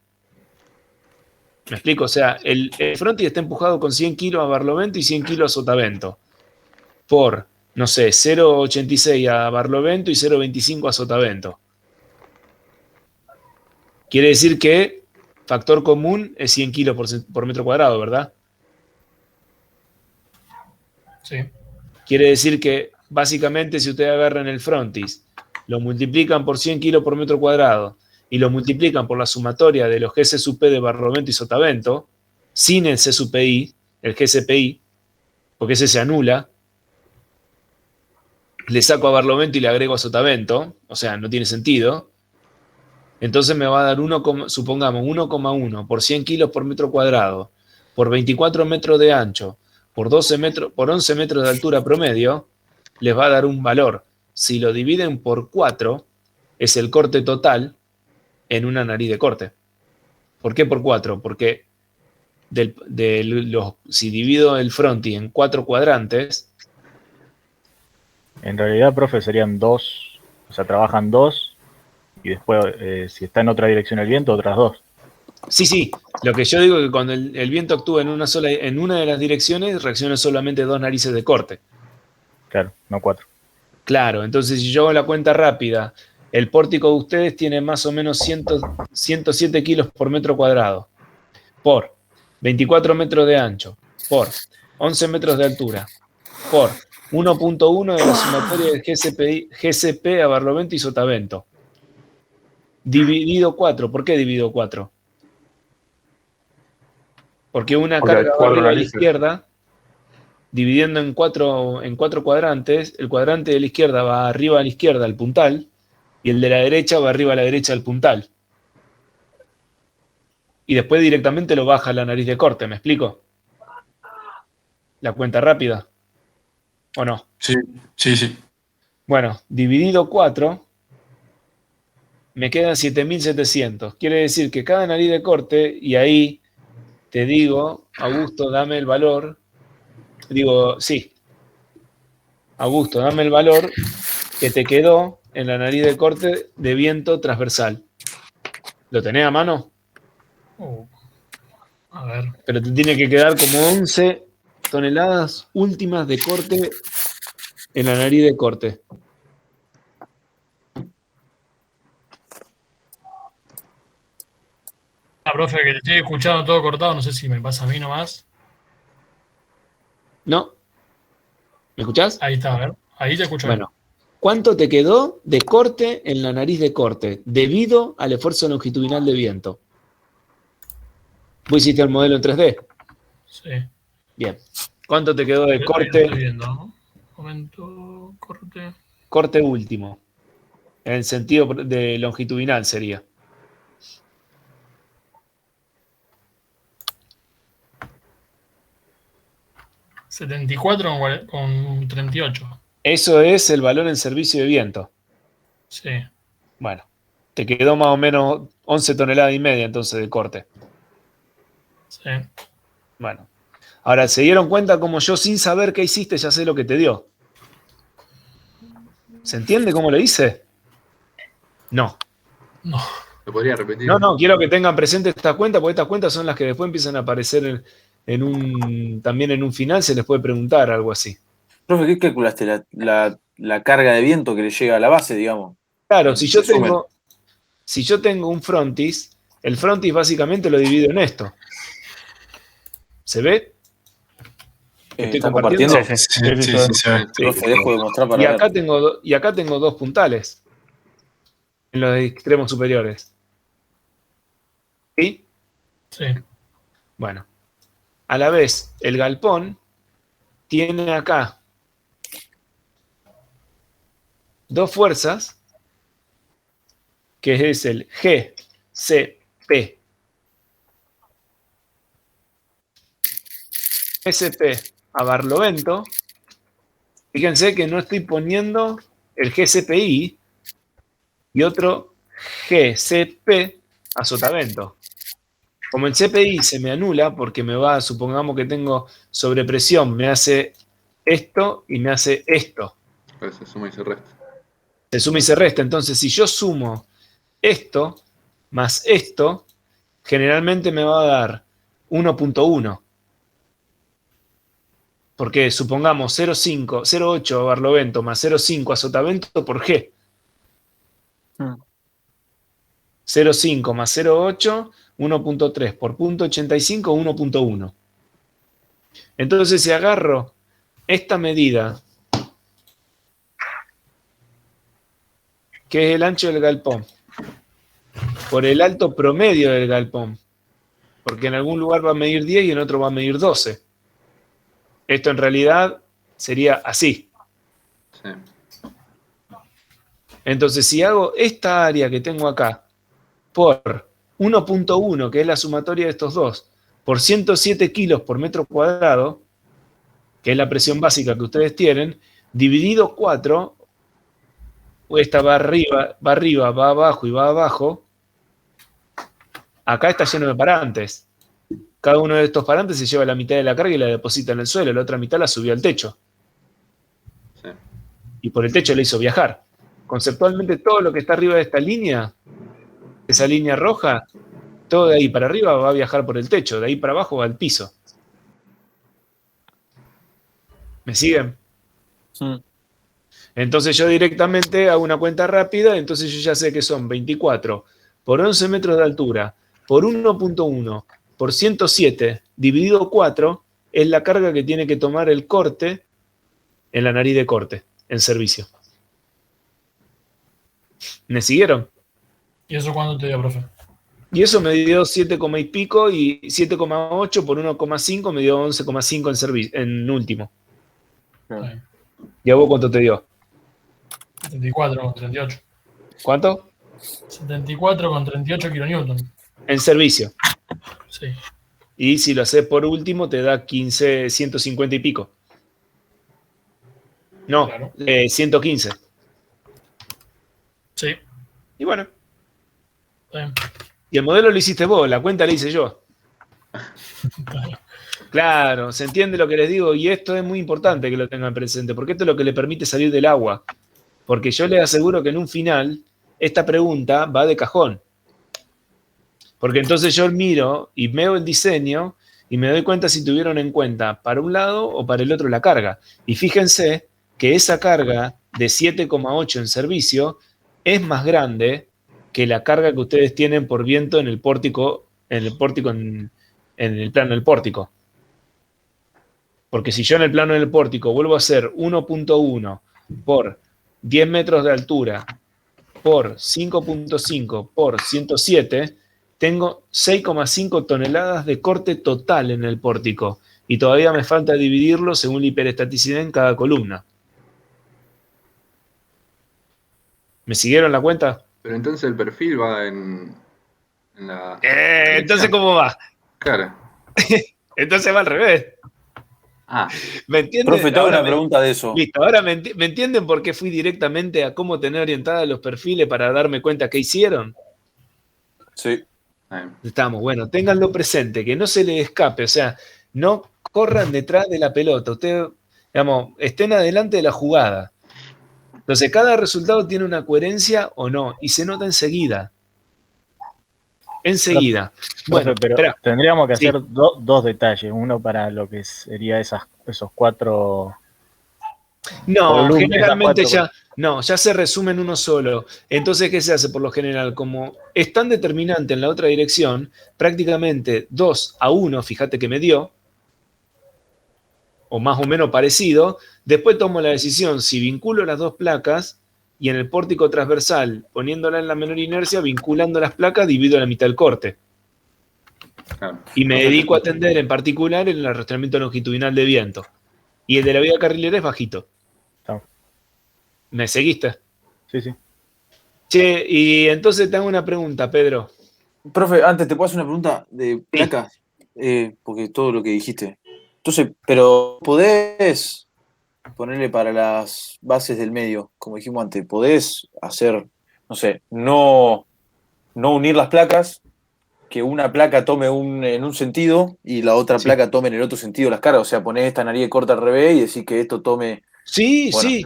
¿Me explico? O sea, el frontis está empujado con 100 kilos a barlovento y 100 kilos a sotavento. Por, no sé, 0,86 a barlovento y 0,25 a sotavento. Quiere decir que factor común es 100 kilos por metro cuadrado, ¿verdad? Sí. Quiere decir que, básicamente, si ustedes agarran el frontis, lo multiplican por 100 kilos por metro cuadrado y lo multiplican por la sumatoria de los G sub P de barlovento y sotavento, sin el C sub PI, el GCPI, porque ese se anula, le saco a barlovento y le agrego a sotavento, o sea, no tiene sentido, entonces me va a dar, supongamos, 1,1 por 100 kilos por metro cuadrado, por 24 metros de ancho, por 11 metros de altura promedio, les va a dar un valor. Si lo dividen por 4, es el corte total en una nariz de corte. ¿Por qué por 4? Porque si divido el frontis en 4 cuadrantes... En realidad, profe, serían 2, o sea, trabajan 2 y después, si está en otra dirección el viento, otras 2. Sí, lo que yo digo es que cuando el viento actúa en una de las direcciones, reaccionan solamente 2 narices de corte. Claro, no 4. Claro, entonces si yo hago la cuenta rápida, el pórtico de ustedes tiene más o menos 107 kilos por metro cuadrado, por 24 metros de ancho, por 11 metros de altura, por 1,1 de la sumatoria del GCP a barlovento y sotavento, dividido 4. ¿Por qué dividido 4? Porque una carga va arriba a la izquierda, dividiendo en cuatro cuadrantes, el cuadrante de la izquierda va arriba a la izquierda al puntal, y el de la derecha va arriba a la derecha al puntal. Y después directamente lo baja a la nariz de corte, ¿me explico? La cuenta rápida. ¿O no? Sí. Bueno, dividido 4, me quedan 7.700. Quiere decir que cada nariz de corte, y ahí te digo, Augusto, dame el valor. Digo, sí. Augusto, dame el valor que te quedó en la nariz de corte de viento transversal. ¿Lo tenés a mano? A ver. Pero te tiene que quedar como 11 toneladas últimas de corte en la nariz de corte. Profe, que te estoy escuchando todo cortado, no sé si me pasa a mí nomás. ¿No? ¿Me escuchás? Ahí está, a ver. Ahí te escucho. Bueno, ¿cuánto te quedó de corte en la nariz de corte debido al esfuerzo longitudinal de viento? ¿Vos hiciste el modelo en 3D? Sí. Bien. ¿Cuánto te quedó de corte? Estoy viendo, ¿no? Momento, corte. Corte último. En el sentido de longitudinal sería. $74 con 38. Eso es el valor en servicio de viento. Sí. Bueno, te quedó más o menos 11 toneladas y media entonces de corte. Sí. Bueno. Ahora, ¿se dieron cuenta como yo sin saber qué hiciste ya sé lo que te dio? ¿Se entiende cómo lo hice? No. No. ¿Lo podría repetir? No, quiero que tengan presente estas cuentas, porque estas cuentas son las que después empiezan a aparecer también en un final, se les puede preguntar algo así. Profe, ¿qué calculaste? La carga de viento que le llega a la base, digamos. Claro, si yo tengo un frontis, el frontis básicamente lo divido en esto. ¿Se ve? ¿Estoy compartiendo? Sí. Dejo de mostrar para y acá tengo 2 puntales en los extremos superiores. ¿Sí? Sí. Bueno, a la vez, el galpón tiene acá 2 fuerzas, que es el GCP. SP a Barlovento. Fíjense que no estoy poniendo el GCPI y otro GCP a Sotavento. Como el CPI se me anula porque me va, supongamos que tengo sobrepresión, me hace esto y me hace esto. Pues se suma y se resta. Se suma y se resta. Entonces, si yo sumo esto más esto, generalmente me va a dar 1.1. Porque supongamos 0.8 a Barlovento más 0.5 a Sotavento por G. 0.5 más 0.8, 1.3 por punto 85, 1.1. Entonces, si agarro esta medida, que es el ancho del galpón, por el alto promedio del galpón, porque en algún lugar va a medir 10 y en otro va a medir 12. Esto en realidad sería así. Sí. Entonces, si hago esta área que tengo acá por 1.1, que es la sumatoria de estos dos, por 107 kilos por metro cuadrado, que es la presión básica que ustedes tienen, dividido 4, esta va arriba, va abajo y va abajo, acá está lleno de parantes. Cada uno de estos parantes se lleva la mitad de la carga y la deposita en el suelo, la otra mitad la subió al techo. Sí. Y por el techo le hizo viajar. Conceptualmente, todo lo que está arriba de esta línea, esa línea roja, todo de ahí para arriba va a viajar por el techo, de ahí para abajo va al piso. ¿Me siguen? Sí. Entonces yo directamente hago una cuenta rápida, entonces yo ya sé que son 24 por 11 metros de altura, por 1.1, por 107, dividido 4, es la carga que tiene que tomar el corte en la nariz de corte, en servicio. ¿Me siguieron? ¿Y eso cuándo te dio, profe? Y eso me dio 7, y pico, y 7,8 por 1,5 me dio 11,5 en servicio, en último. Sí. ¿Y a vos cuánto te dio? 74 con 38. ¿Cuánto? 74 con 38 kilonewton. En servicio. Sí. Y si lo haces por último, te da 15, 150 y pico. No, Claro. 115. Sí. Y bueno. Bien. Y el modelo lo hiciste vos, la cuenta la hice yo. Claro, se entiende lo que les digo, y esto es muy importante que lo tengan presente, porque esto es lo que le permite salir del agua. Porque yo les aseguro que en un final, esta pregunta va de cajón. Porque entonces yo miro y veo el diseño y me doy cuenta si tuvieron en cuenta para un lado o para el otro la carga. Y fíjense que esa carga de 7,8 en servicio es más grande que la carga que ustedes tienen por viento en el pórtico, en el plano del pórtico. Porque si yo en el plano del pórtico vuelvo a hacer 1.1 por 10 metros de altura por 5.5 por 107, tengo 6,5 toneladas de corte total en el pórtico. Y todavía me falta dividirlo según la hiperestaticidad en cada columna. ¿Me siguieron la cuenta? Pero entonces el perfil va en la... Entonces, ¿cómo va? Claro. Entonces va al revés. Ah. ¿Me entienden? Profe, te hago una pregunta de eso. Listo, ahora me entienden por qué fui directamente a cómo tener orientadas los perfiles para darme cuenta qué hicieron. Sí. Estamos, bueno, ténganlo presente, que no se les escape, o sea, no corran detrás de la pelota, ustedes, digamos, estén adelante de la jugada. Entonces, cada resultado tiene una coherencia o no, y se nota enseguida. Enseguida. Bueno, pero espera. tendríamos que hacer dos detalles, uno para lo que sería esos 4... No, generalmente ya se resume en uno solo. Entonces, ¿qué se hace por lo general? Como es tan determinante en la otra dirección, prácticamente 2-1, fíjate que me dio, o más o menos parecido, después tomo la decisión si vinculo las dos placas y en el pórtico transversal, poniéndola en la menor inercia, vinculando las placas, divido la mitad del corte. Y me dedico a atender en particular el arrastramiento longitudinal de viento. Y el de la viga carrilera es bajito. ¿Me seguiste? Sí, sí. Che, y entonces te hago una pregunta, Pedro. Profe, antes te puedo hacer una pregunta de placas, porque todo lo que dijiste. Entonces, pero podés ponerle para las bases del medio, como dijimos antes, podés hacer, no sé, no unir las placas, que una placa tome en un sentido y la otra placa tome en el otro sentido las cargas. O sea, ponés esta nariz corta al revés y decís que esto tome. Sí, sí,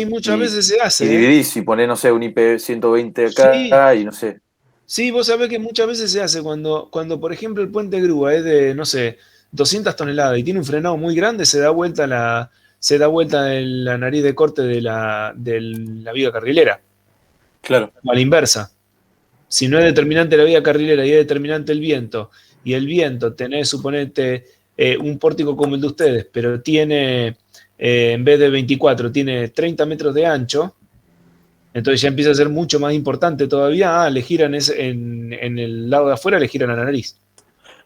muchas veces se hace. Y dividís y ponés, no sé, un IP 120 acá y no sé. Sí, vos sabés que muchas veces se hace cuando, por ejemplo, el puente grúa es de, no sé, 200 toneladas y tiene un frenado muy grande, se da vuelta la nariz de corte de la viga carrilera. Claro. O a la inversa. Si no es determinante la viga carrilera y es determinante el viento, y el viento tenés, suponete, un pórtico como el de ustedes, pero tiene, en vez de 24, tiene 30 metros de ancho, entonces ya empieza a ser mucho más importante todavía. Le giran en el lado de afuera, le giran a la nariz.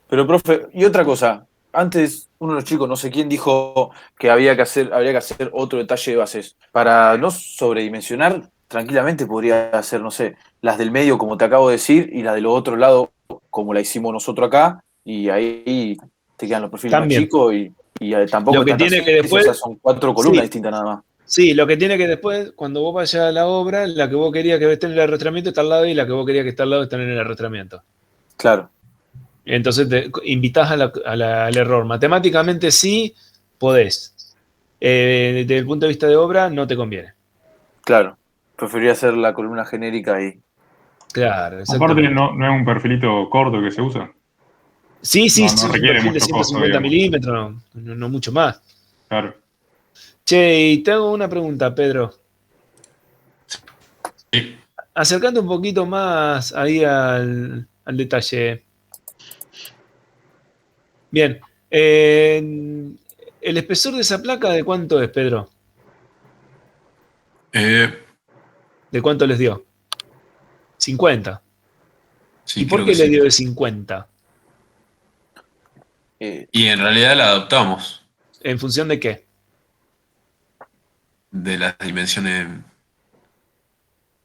Pero, profe, y otra cosa. Antes, uno de los chicos, no sé quién, dijo que habría que hacer otro detalle de bases. Para no sobredimensionar, tranquilamente podría hacer, no sé, las del medio, como te acabo de decir, y las del otro lado, como la hicimos nosotros acá, y ahí te quedan los perfiles más chicos y tampoco lo que tiene que después, o sea, son 4 columnas distintas nada más. Sí, lo que tiene que después, cuando vos vayas a la obra, la que vos querías que esté en el arrastramiento está al lado y la que vos querías que esté al lado está en el arrastramiento. Claro. Entonces te invitás al error. Matemáticamente sí podés. Desde el punto de vista de obra no te conviene. Claro. Preferiría hacer la columna genérica y... Claro, aparte no es un perfilito corto que se usa. Sí, no requiere un perfil de mucho 150 costo, milímetros, no mucho más. Claro. Che, y te hago una pregunta, Pedro. Sí. Acercando un poquito más ahí al detalle. Bien. ¿El espesor de esa placa de cuánto es, Pedro? ¿De cuánto les dio? 50. Sí, ¿Y por qué le dio de 50? Y en realidad la adoptamos. ¿En función de qué? De las dimensiones.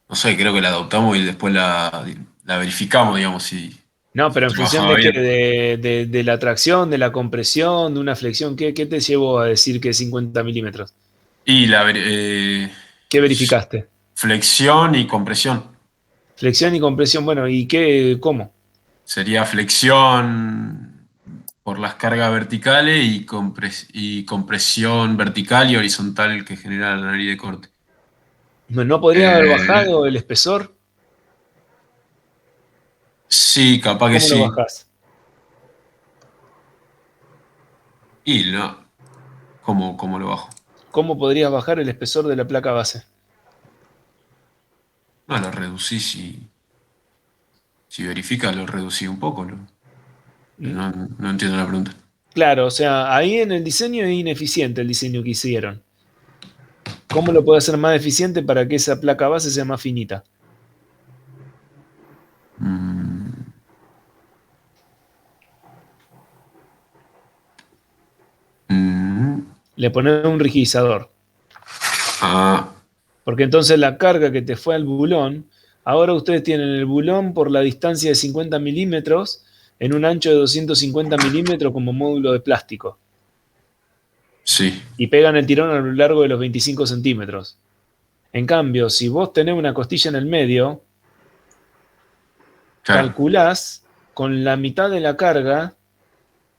No sé, creo que la adoptamos y después la verificamos, digamos, si. No, pero en función de qué, de la tracción, de la compresión, de una flexión, ¿qué te llevó a decir que es 50 milímetros? Y ¿qué verificaste? Flexión y compresión. Flexión y compresión, bueno, ¿y cómo? Sería flexión por las cargas verticales y compresión vertical y horizontal que genera la nariz de corte. ¿No podría haber bajado el espesor? Sí, capaz que sí. ¿Cómo lo bajás? Y no. ¿Cómo lo bajo? ¿Cómo podrías bajar el espesor de la placa base? No, lo reducís y. Si verificas, lo reducí un poco, ¿no? No entiendo la pregunta. Claro, o sea, ahí en el diseño es ineficiente el diseño que hicieron. ¿Cómo lo puedo hacer más eficiente para que esa placa base sea más finita? Le pones un rigidizador. Porque entonces la carga que te fue al bulón, ahora ustedes tienen el bulón por la distancia de 50 milímetros en un ancho de 250 milímetros como módulo de plástico. Sí. Y pegan el tirón a lo largo de los 25 centímetros. En cambio, si vos tenés una costilla en el medio, calculás con la mitad de la carga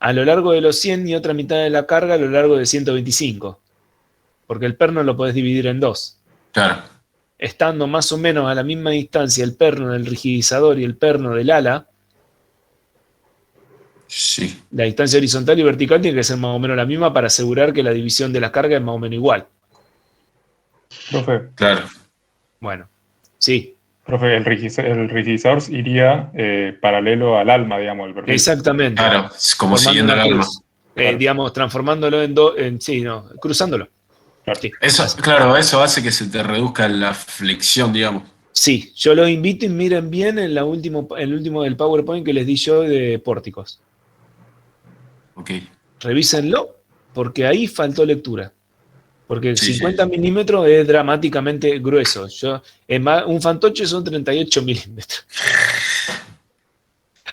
a lo largo de los 100 y otra mitad de la carga a lo largo de 125. Porque el perno lo podés dividir en dos. Claro. Estando más o menos a la misma distancia el perno del rigidizador y el perno del ala, sí. La distancia horizontal y vertical tiene que ser más o menos la misma para asegurar que la división de las cargas es más o menos igual. Profe. Claro. Bueno, sí. Profe, el rigidizador iría paralelo al alma, digamos, el perfil. Exactamente. Claro, es como siguiendo el alma. digamos, transformándolo cruzándolo. Claro. Sí. Eso hace que se te reduzca la flexión, digamos. Sí, yo los invito y miren bien el último del PowerPoint que les di yo de pórticos. Ok. Revísenlo, porque ahí faltó lectura. Porque 50 milímetros es dramáticamente grueso. Un fantoche son 38 milímetros.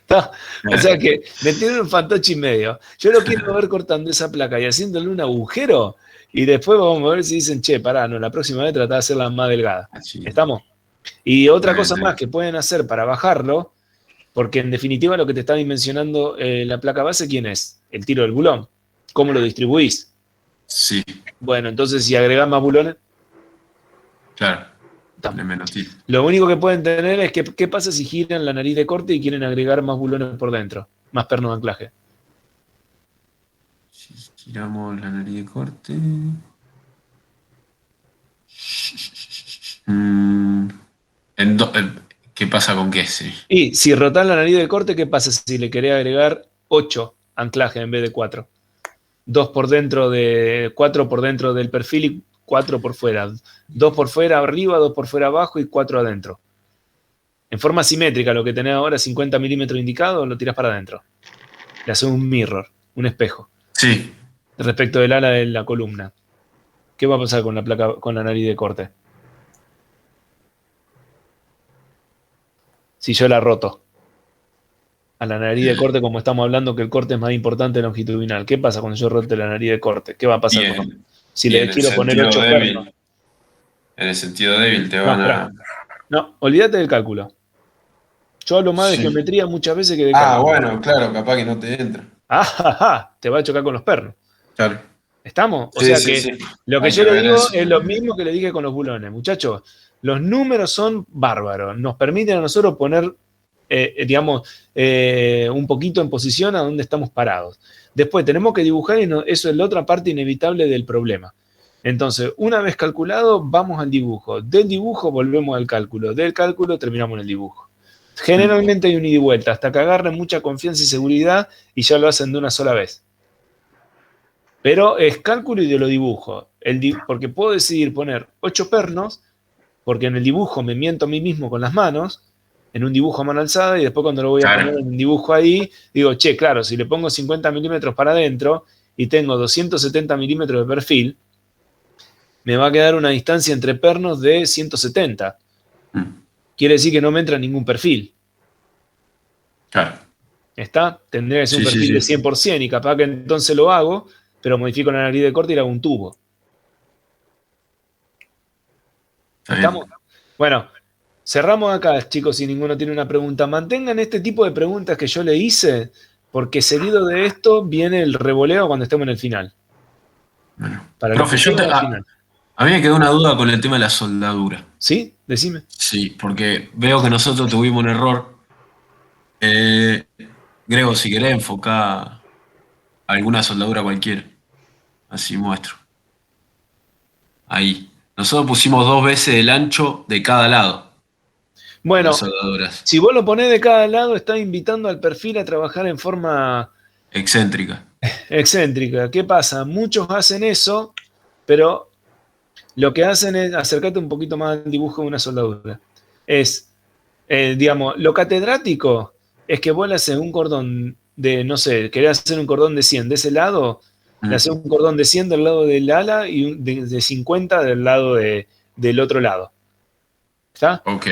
No, o sea que me tienen un fantoche y medio. Yo lo quiero ver cortando esa placa y haciéndole un agujero, y después vamos a ver si dicen, che, pará, no, la próxima vez tratá de hacerla más delgada. ¿Estamos? Y otra cosa más que pueden hacer para bajarlo, porque en definitiva lo que te está dimensionando la placa base, ¿quién es? El tiro del bulón. ¿Cómo lo distribuís? Sí. Bueno, entonces si agregás más bulones. Claro. Dale menos tiro. Lo único que pueden tener es que, ¿qué pasa si giran la nariz de corte y quieren agregar más bulones por dentro? Más perno de anclaje. Si giramos la nariz de corte. ¿Qué pasa con qué? Sí. Y si rotás la nariz de corte, ¿qué pasa si le querés agregar 8 anclajes en vez de 4? 4 por dentro del perfil y 4 por fuera. 2 por fuera arriba, 2 por fuera abajo y 4 adentro. En forma simétrica, lo que tenés ahora, 50 milímetros indicado, lo tirás para adentro. Le haces un mirror, un espejo. Sí. Respecto del ala de la columna. ¿Qué va a pasar con la placa, con la nariz de corte? Si yo la roto a la nariz de corte, como estamos hablando, que el corte es más importante longitudinal. ¿Qué pasa cuando yo rote la nariz de corte? ¿Qué va a pasar? Si le quiero poner 8 pernos. En el sentido débil te van a... No, olvídate del cálculo. Yo hablo más de geometría muchas veces que de cálculo. Bueno, claro, capaz que no te entra. Te va a chocar con los pernos. Claro. ¿Estamos? O sea que lo que yo le digo es lo mismo que le dije con los bulones. Muchachos, los números son bárbaros. Nos permiten a nosotros poner, un poquito en posición a donde estamos parados. Después tenemos que dibujar y eso es la otra parte inevitable del problema. Entonces, una vez calculado, vamos al dibujo. Del dibujo volvemos al cálculo. Del cálculo terminamos en el dibujo. Generalmente hay un ida y vuelta, hasta que agarren mucha confianza y seguridad y ya lo hacen de una sola vez. Pero es cálculo y de lo dibujo. Porque puedo decidir poner 8 pernos, porque en el dibujo me miento a mí mismo con las manos, en un dibujo a mano alzada, y después cuando lo voy a poner en un dibujo ahí, digo, che, claro, si le pongo 50 milímetros para adentro y tengo 270 milímetros de perfil, me va a quedar una distancia entre pernos de 170. Quiere decir que no me entra ningún perfil. Claro. ¿Está? Tendría que ser un perfil de 100% y capaz que entonces lo hago, pero modifico la nariz de corte y le hago un tubo. ¿Estamos? Bueno, cerramos acá, chicos, si ninguno tiene una pregunta. Mantengan este tipo de preguntas que yo le hice, porque seguido de esto viene el revoleo cuando estemos en el final. Bueno, para profe, a mí me quedó una duda con el tema de la soldadura. ¿Sí? Decime. Sí, porque veo que nosotros tuvimos un error. Grego, si querés enfocar alguna soldadura cualquiera. Así muestro. Ahí. Nosotros pusimos 2 veces el ancho de cada lado. Bueno, si vos lo ponés de cada lado, estás invitando al perfil a trabajar en forma... excéntrica. ¿Qué pasa? Muchos hacen eso, pero lo que hacen es acercarte un poquito más al dibujo de una soldadura. Lo catedrático es que vos le haces un cordón de, no sé, querés hacer un cordón de 100 de ese lado, le haces un cordón de 100 del lado del ala y de 50 del lado del otro lado. ¿Está? Ok.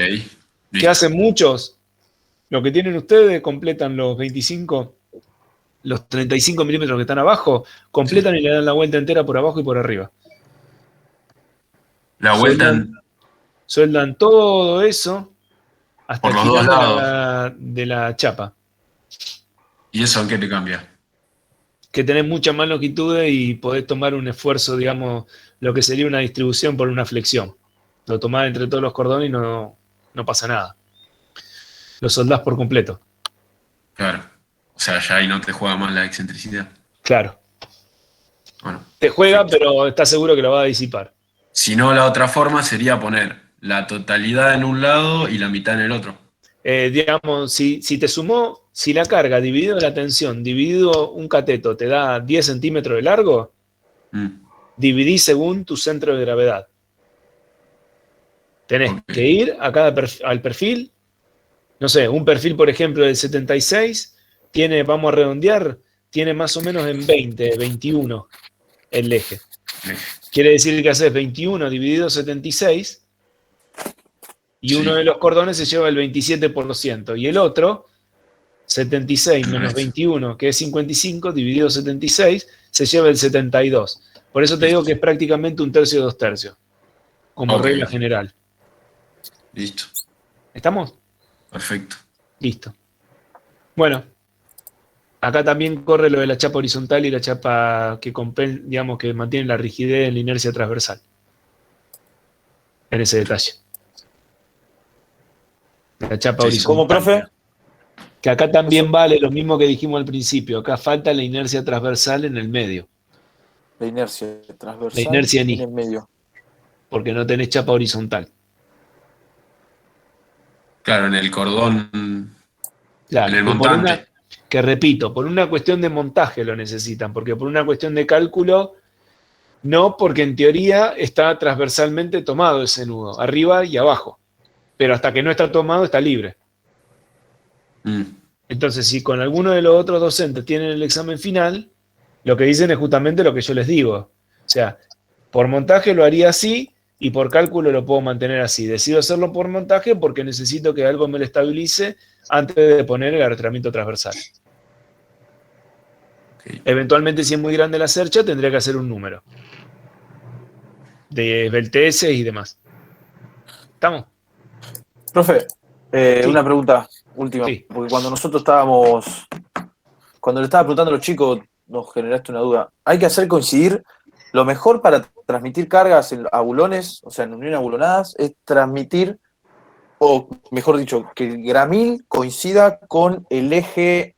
¿Qué hacen muchos? Lo que tienen ustedes, completan los 25, los 35 milímetros que están abajo, completan y le dan la vuelta entera por abajo y por arriba. La vuelta. Sueldan todo eso hasta por el los dos final lados de la chapa. ¿Y eso en qué te cambia? Que tenés mucha más longitud y podés tomar un esfuerzo, digamos, lo que sería una distribución por una flexión. Lo tomás entre todos los cordones y no pasa nada. Lo soldás por completo. Claro. O sea, ya ahí no te juega más la excentricidad. Claro. Bueno. Te juega, pero estás seguro que lo va a disipar. Si no, la otra forma sería poner la totalidad en un lado y la mitad en el otro. Digamos, si te sumó si la carga dividido la tensión, dividido un cateto, te da 10 centímetros de largo, dividí según tu centro de gravedad. Tenés que ir a al perfil, no sé, un perfil, por ejemplo, del 76, tiene, vamos a redondear, tiene más o menos en 20, 21 el eje. Quiere decir que haces 21 dividido 76 y uno de los cordones se lleva el 27% y el otro, 76 menos 21, que es 55, dividido 76, se lleva el 72. Por eso te digo que es prácticamente 1/3, 2/3, como regla general. Listo. ¿Estamos? Perfecto. Listo. Bueno, acá también corre lo de la chapa horizontal y la chapa que digamos que mantiene la rigidez en la inercia transversal. En ese detalle. La chapa horizontal. ¿Cómo, profe? Que acá también vale lo mismo que dijimos al principio. Acá falta la inercia transversal en el medio. La inercia transversal la inercia en el medio. Porque no tenés chapa horizontal. Claro, en el cordón, claro, en el montante. Que repito, por una cuestión de montaje lo necesitan, porque por una cuestión de cálculo, no, porque en teoría está transversalmente tomado ese nudo, arriba y abajo. Pero hasta que no está tomado, está libre. Entonces, si con alguno de los otros docentes tienen el examen final, lo que dicen es justamente lo que yo les digo. O sea, por montaje lo haría así y por cálculo lo puedo mantener así. Decido hacerlo por montaje porque necesito que algo me lo estabilice antes de poner el arrastramiento transversal. Eventualmente, si es muy grande la cercha, tendría que hacer un número de belteses y demás. ¿Estamos? Profe, una pregunta última, porque cuando nosotros cuando le estaba preguntando a los chicos, nos generaste una duda. ¿Hay que hacer coincidir lo mejor para transmitir cargas a bulones, o sea, en unión a bulonadas, es transmitir, o mejor dicho, que el gramil coincida con el eje,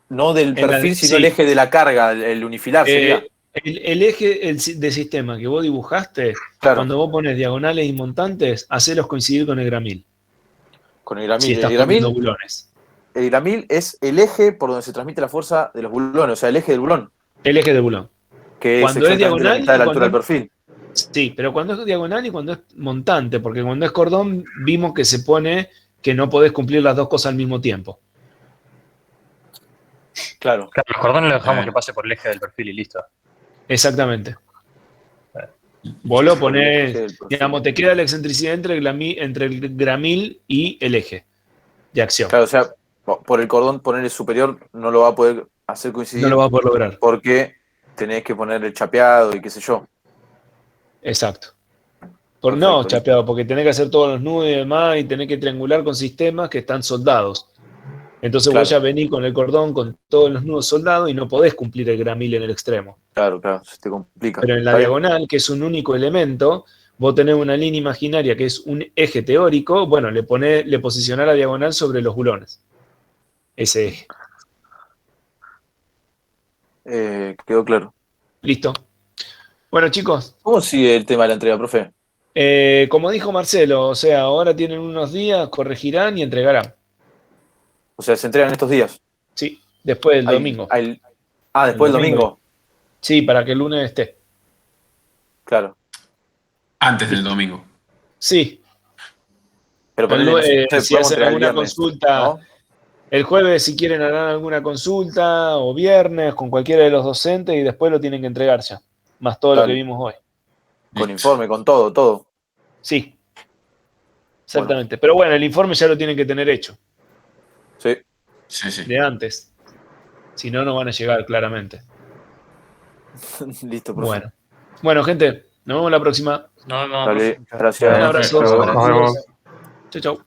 no del perfil, sino el eje de la carga, el unifilar sería? El eje de sistema que vos dibujaste, cuando vos pones diagonales y montantes, hacelos coincidir con el gramil. Con el gramil. Si estás poniendo bulones. El gramil es el eje por donde se transmite la fuerza de los bulones, o sea, el eje del bulón. El eje del bulón. Que cuando es diagonal, la mitad de la altura del perfil. Sí, pero cuando es diagonal y cuando es montante, porque cuando es cordón vimos que se pone que no podés cumplir las dos cosas al mismo tiempo. Claro. Los cordones los dejamos que pase por el eje del perfil y listo. Exactamente. Vos lo ponés, digamos, te queda la excentricidad entre el gramil y el eje de acción. Claro, o sea, por el cordón poner el superior no lo va a poder hacer coincidir. No lo va a poder lograr. Porque tenés que poner el chapeado y qué sé yo. Exacto. No chapeado, porque tenés que hacer todos los nudos y demás y tenés que triangular con sistemas que están soldados. Entonces vos ya venís con el cordón, con todos los nudos soldados y no podés cumplir el gramil en el extremo. Claro, se te complica. Pero en la diagonal, que es un único elemento, vos tenés una línea imaginaria que es un eje teórico, bueno, le posicionás la diagonal sobre los bulones. Ese eje. Quedó claro. Listo. Bueno, chicos. ¿Cómo sigue el tema de la entrega, profe? Como dijo Marcelo, o sea, ahora tienen unos días, corregirán y entregarán. O sea, se entregan estos días. Sí, después del domingo. Después del domingo. Sí, para que el lunes esté. Claro. Antes del domingo. Sí. Pero si hacen alguna consulta, ¿no? El jueves, si quieren, harán alguna consulta, o viernes, con cualquiera de los docentes, y después lo tienen que entregar ya. Más todo lo que vimos hoy. Con informe, con todo. Sí. Exactamente. Bueno. Pero bueno, el informe ya lo tienen que tener hecho. Sí. De antes. Si no, no van a llegar claramente. Listo, profe. Bueno, gente, nos vemos la próxima. Nos vemos. Dale, gracias. Un abrazo. Nos vemos. Chau.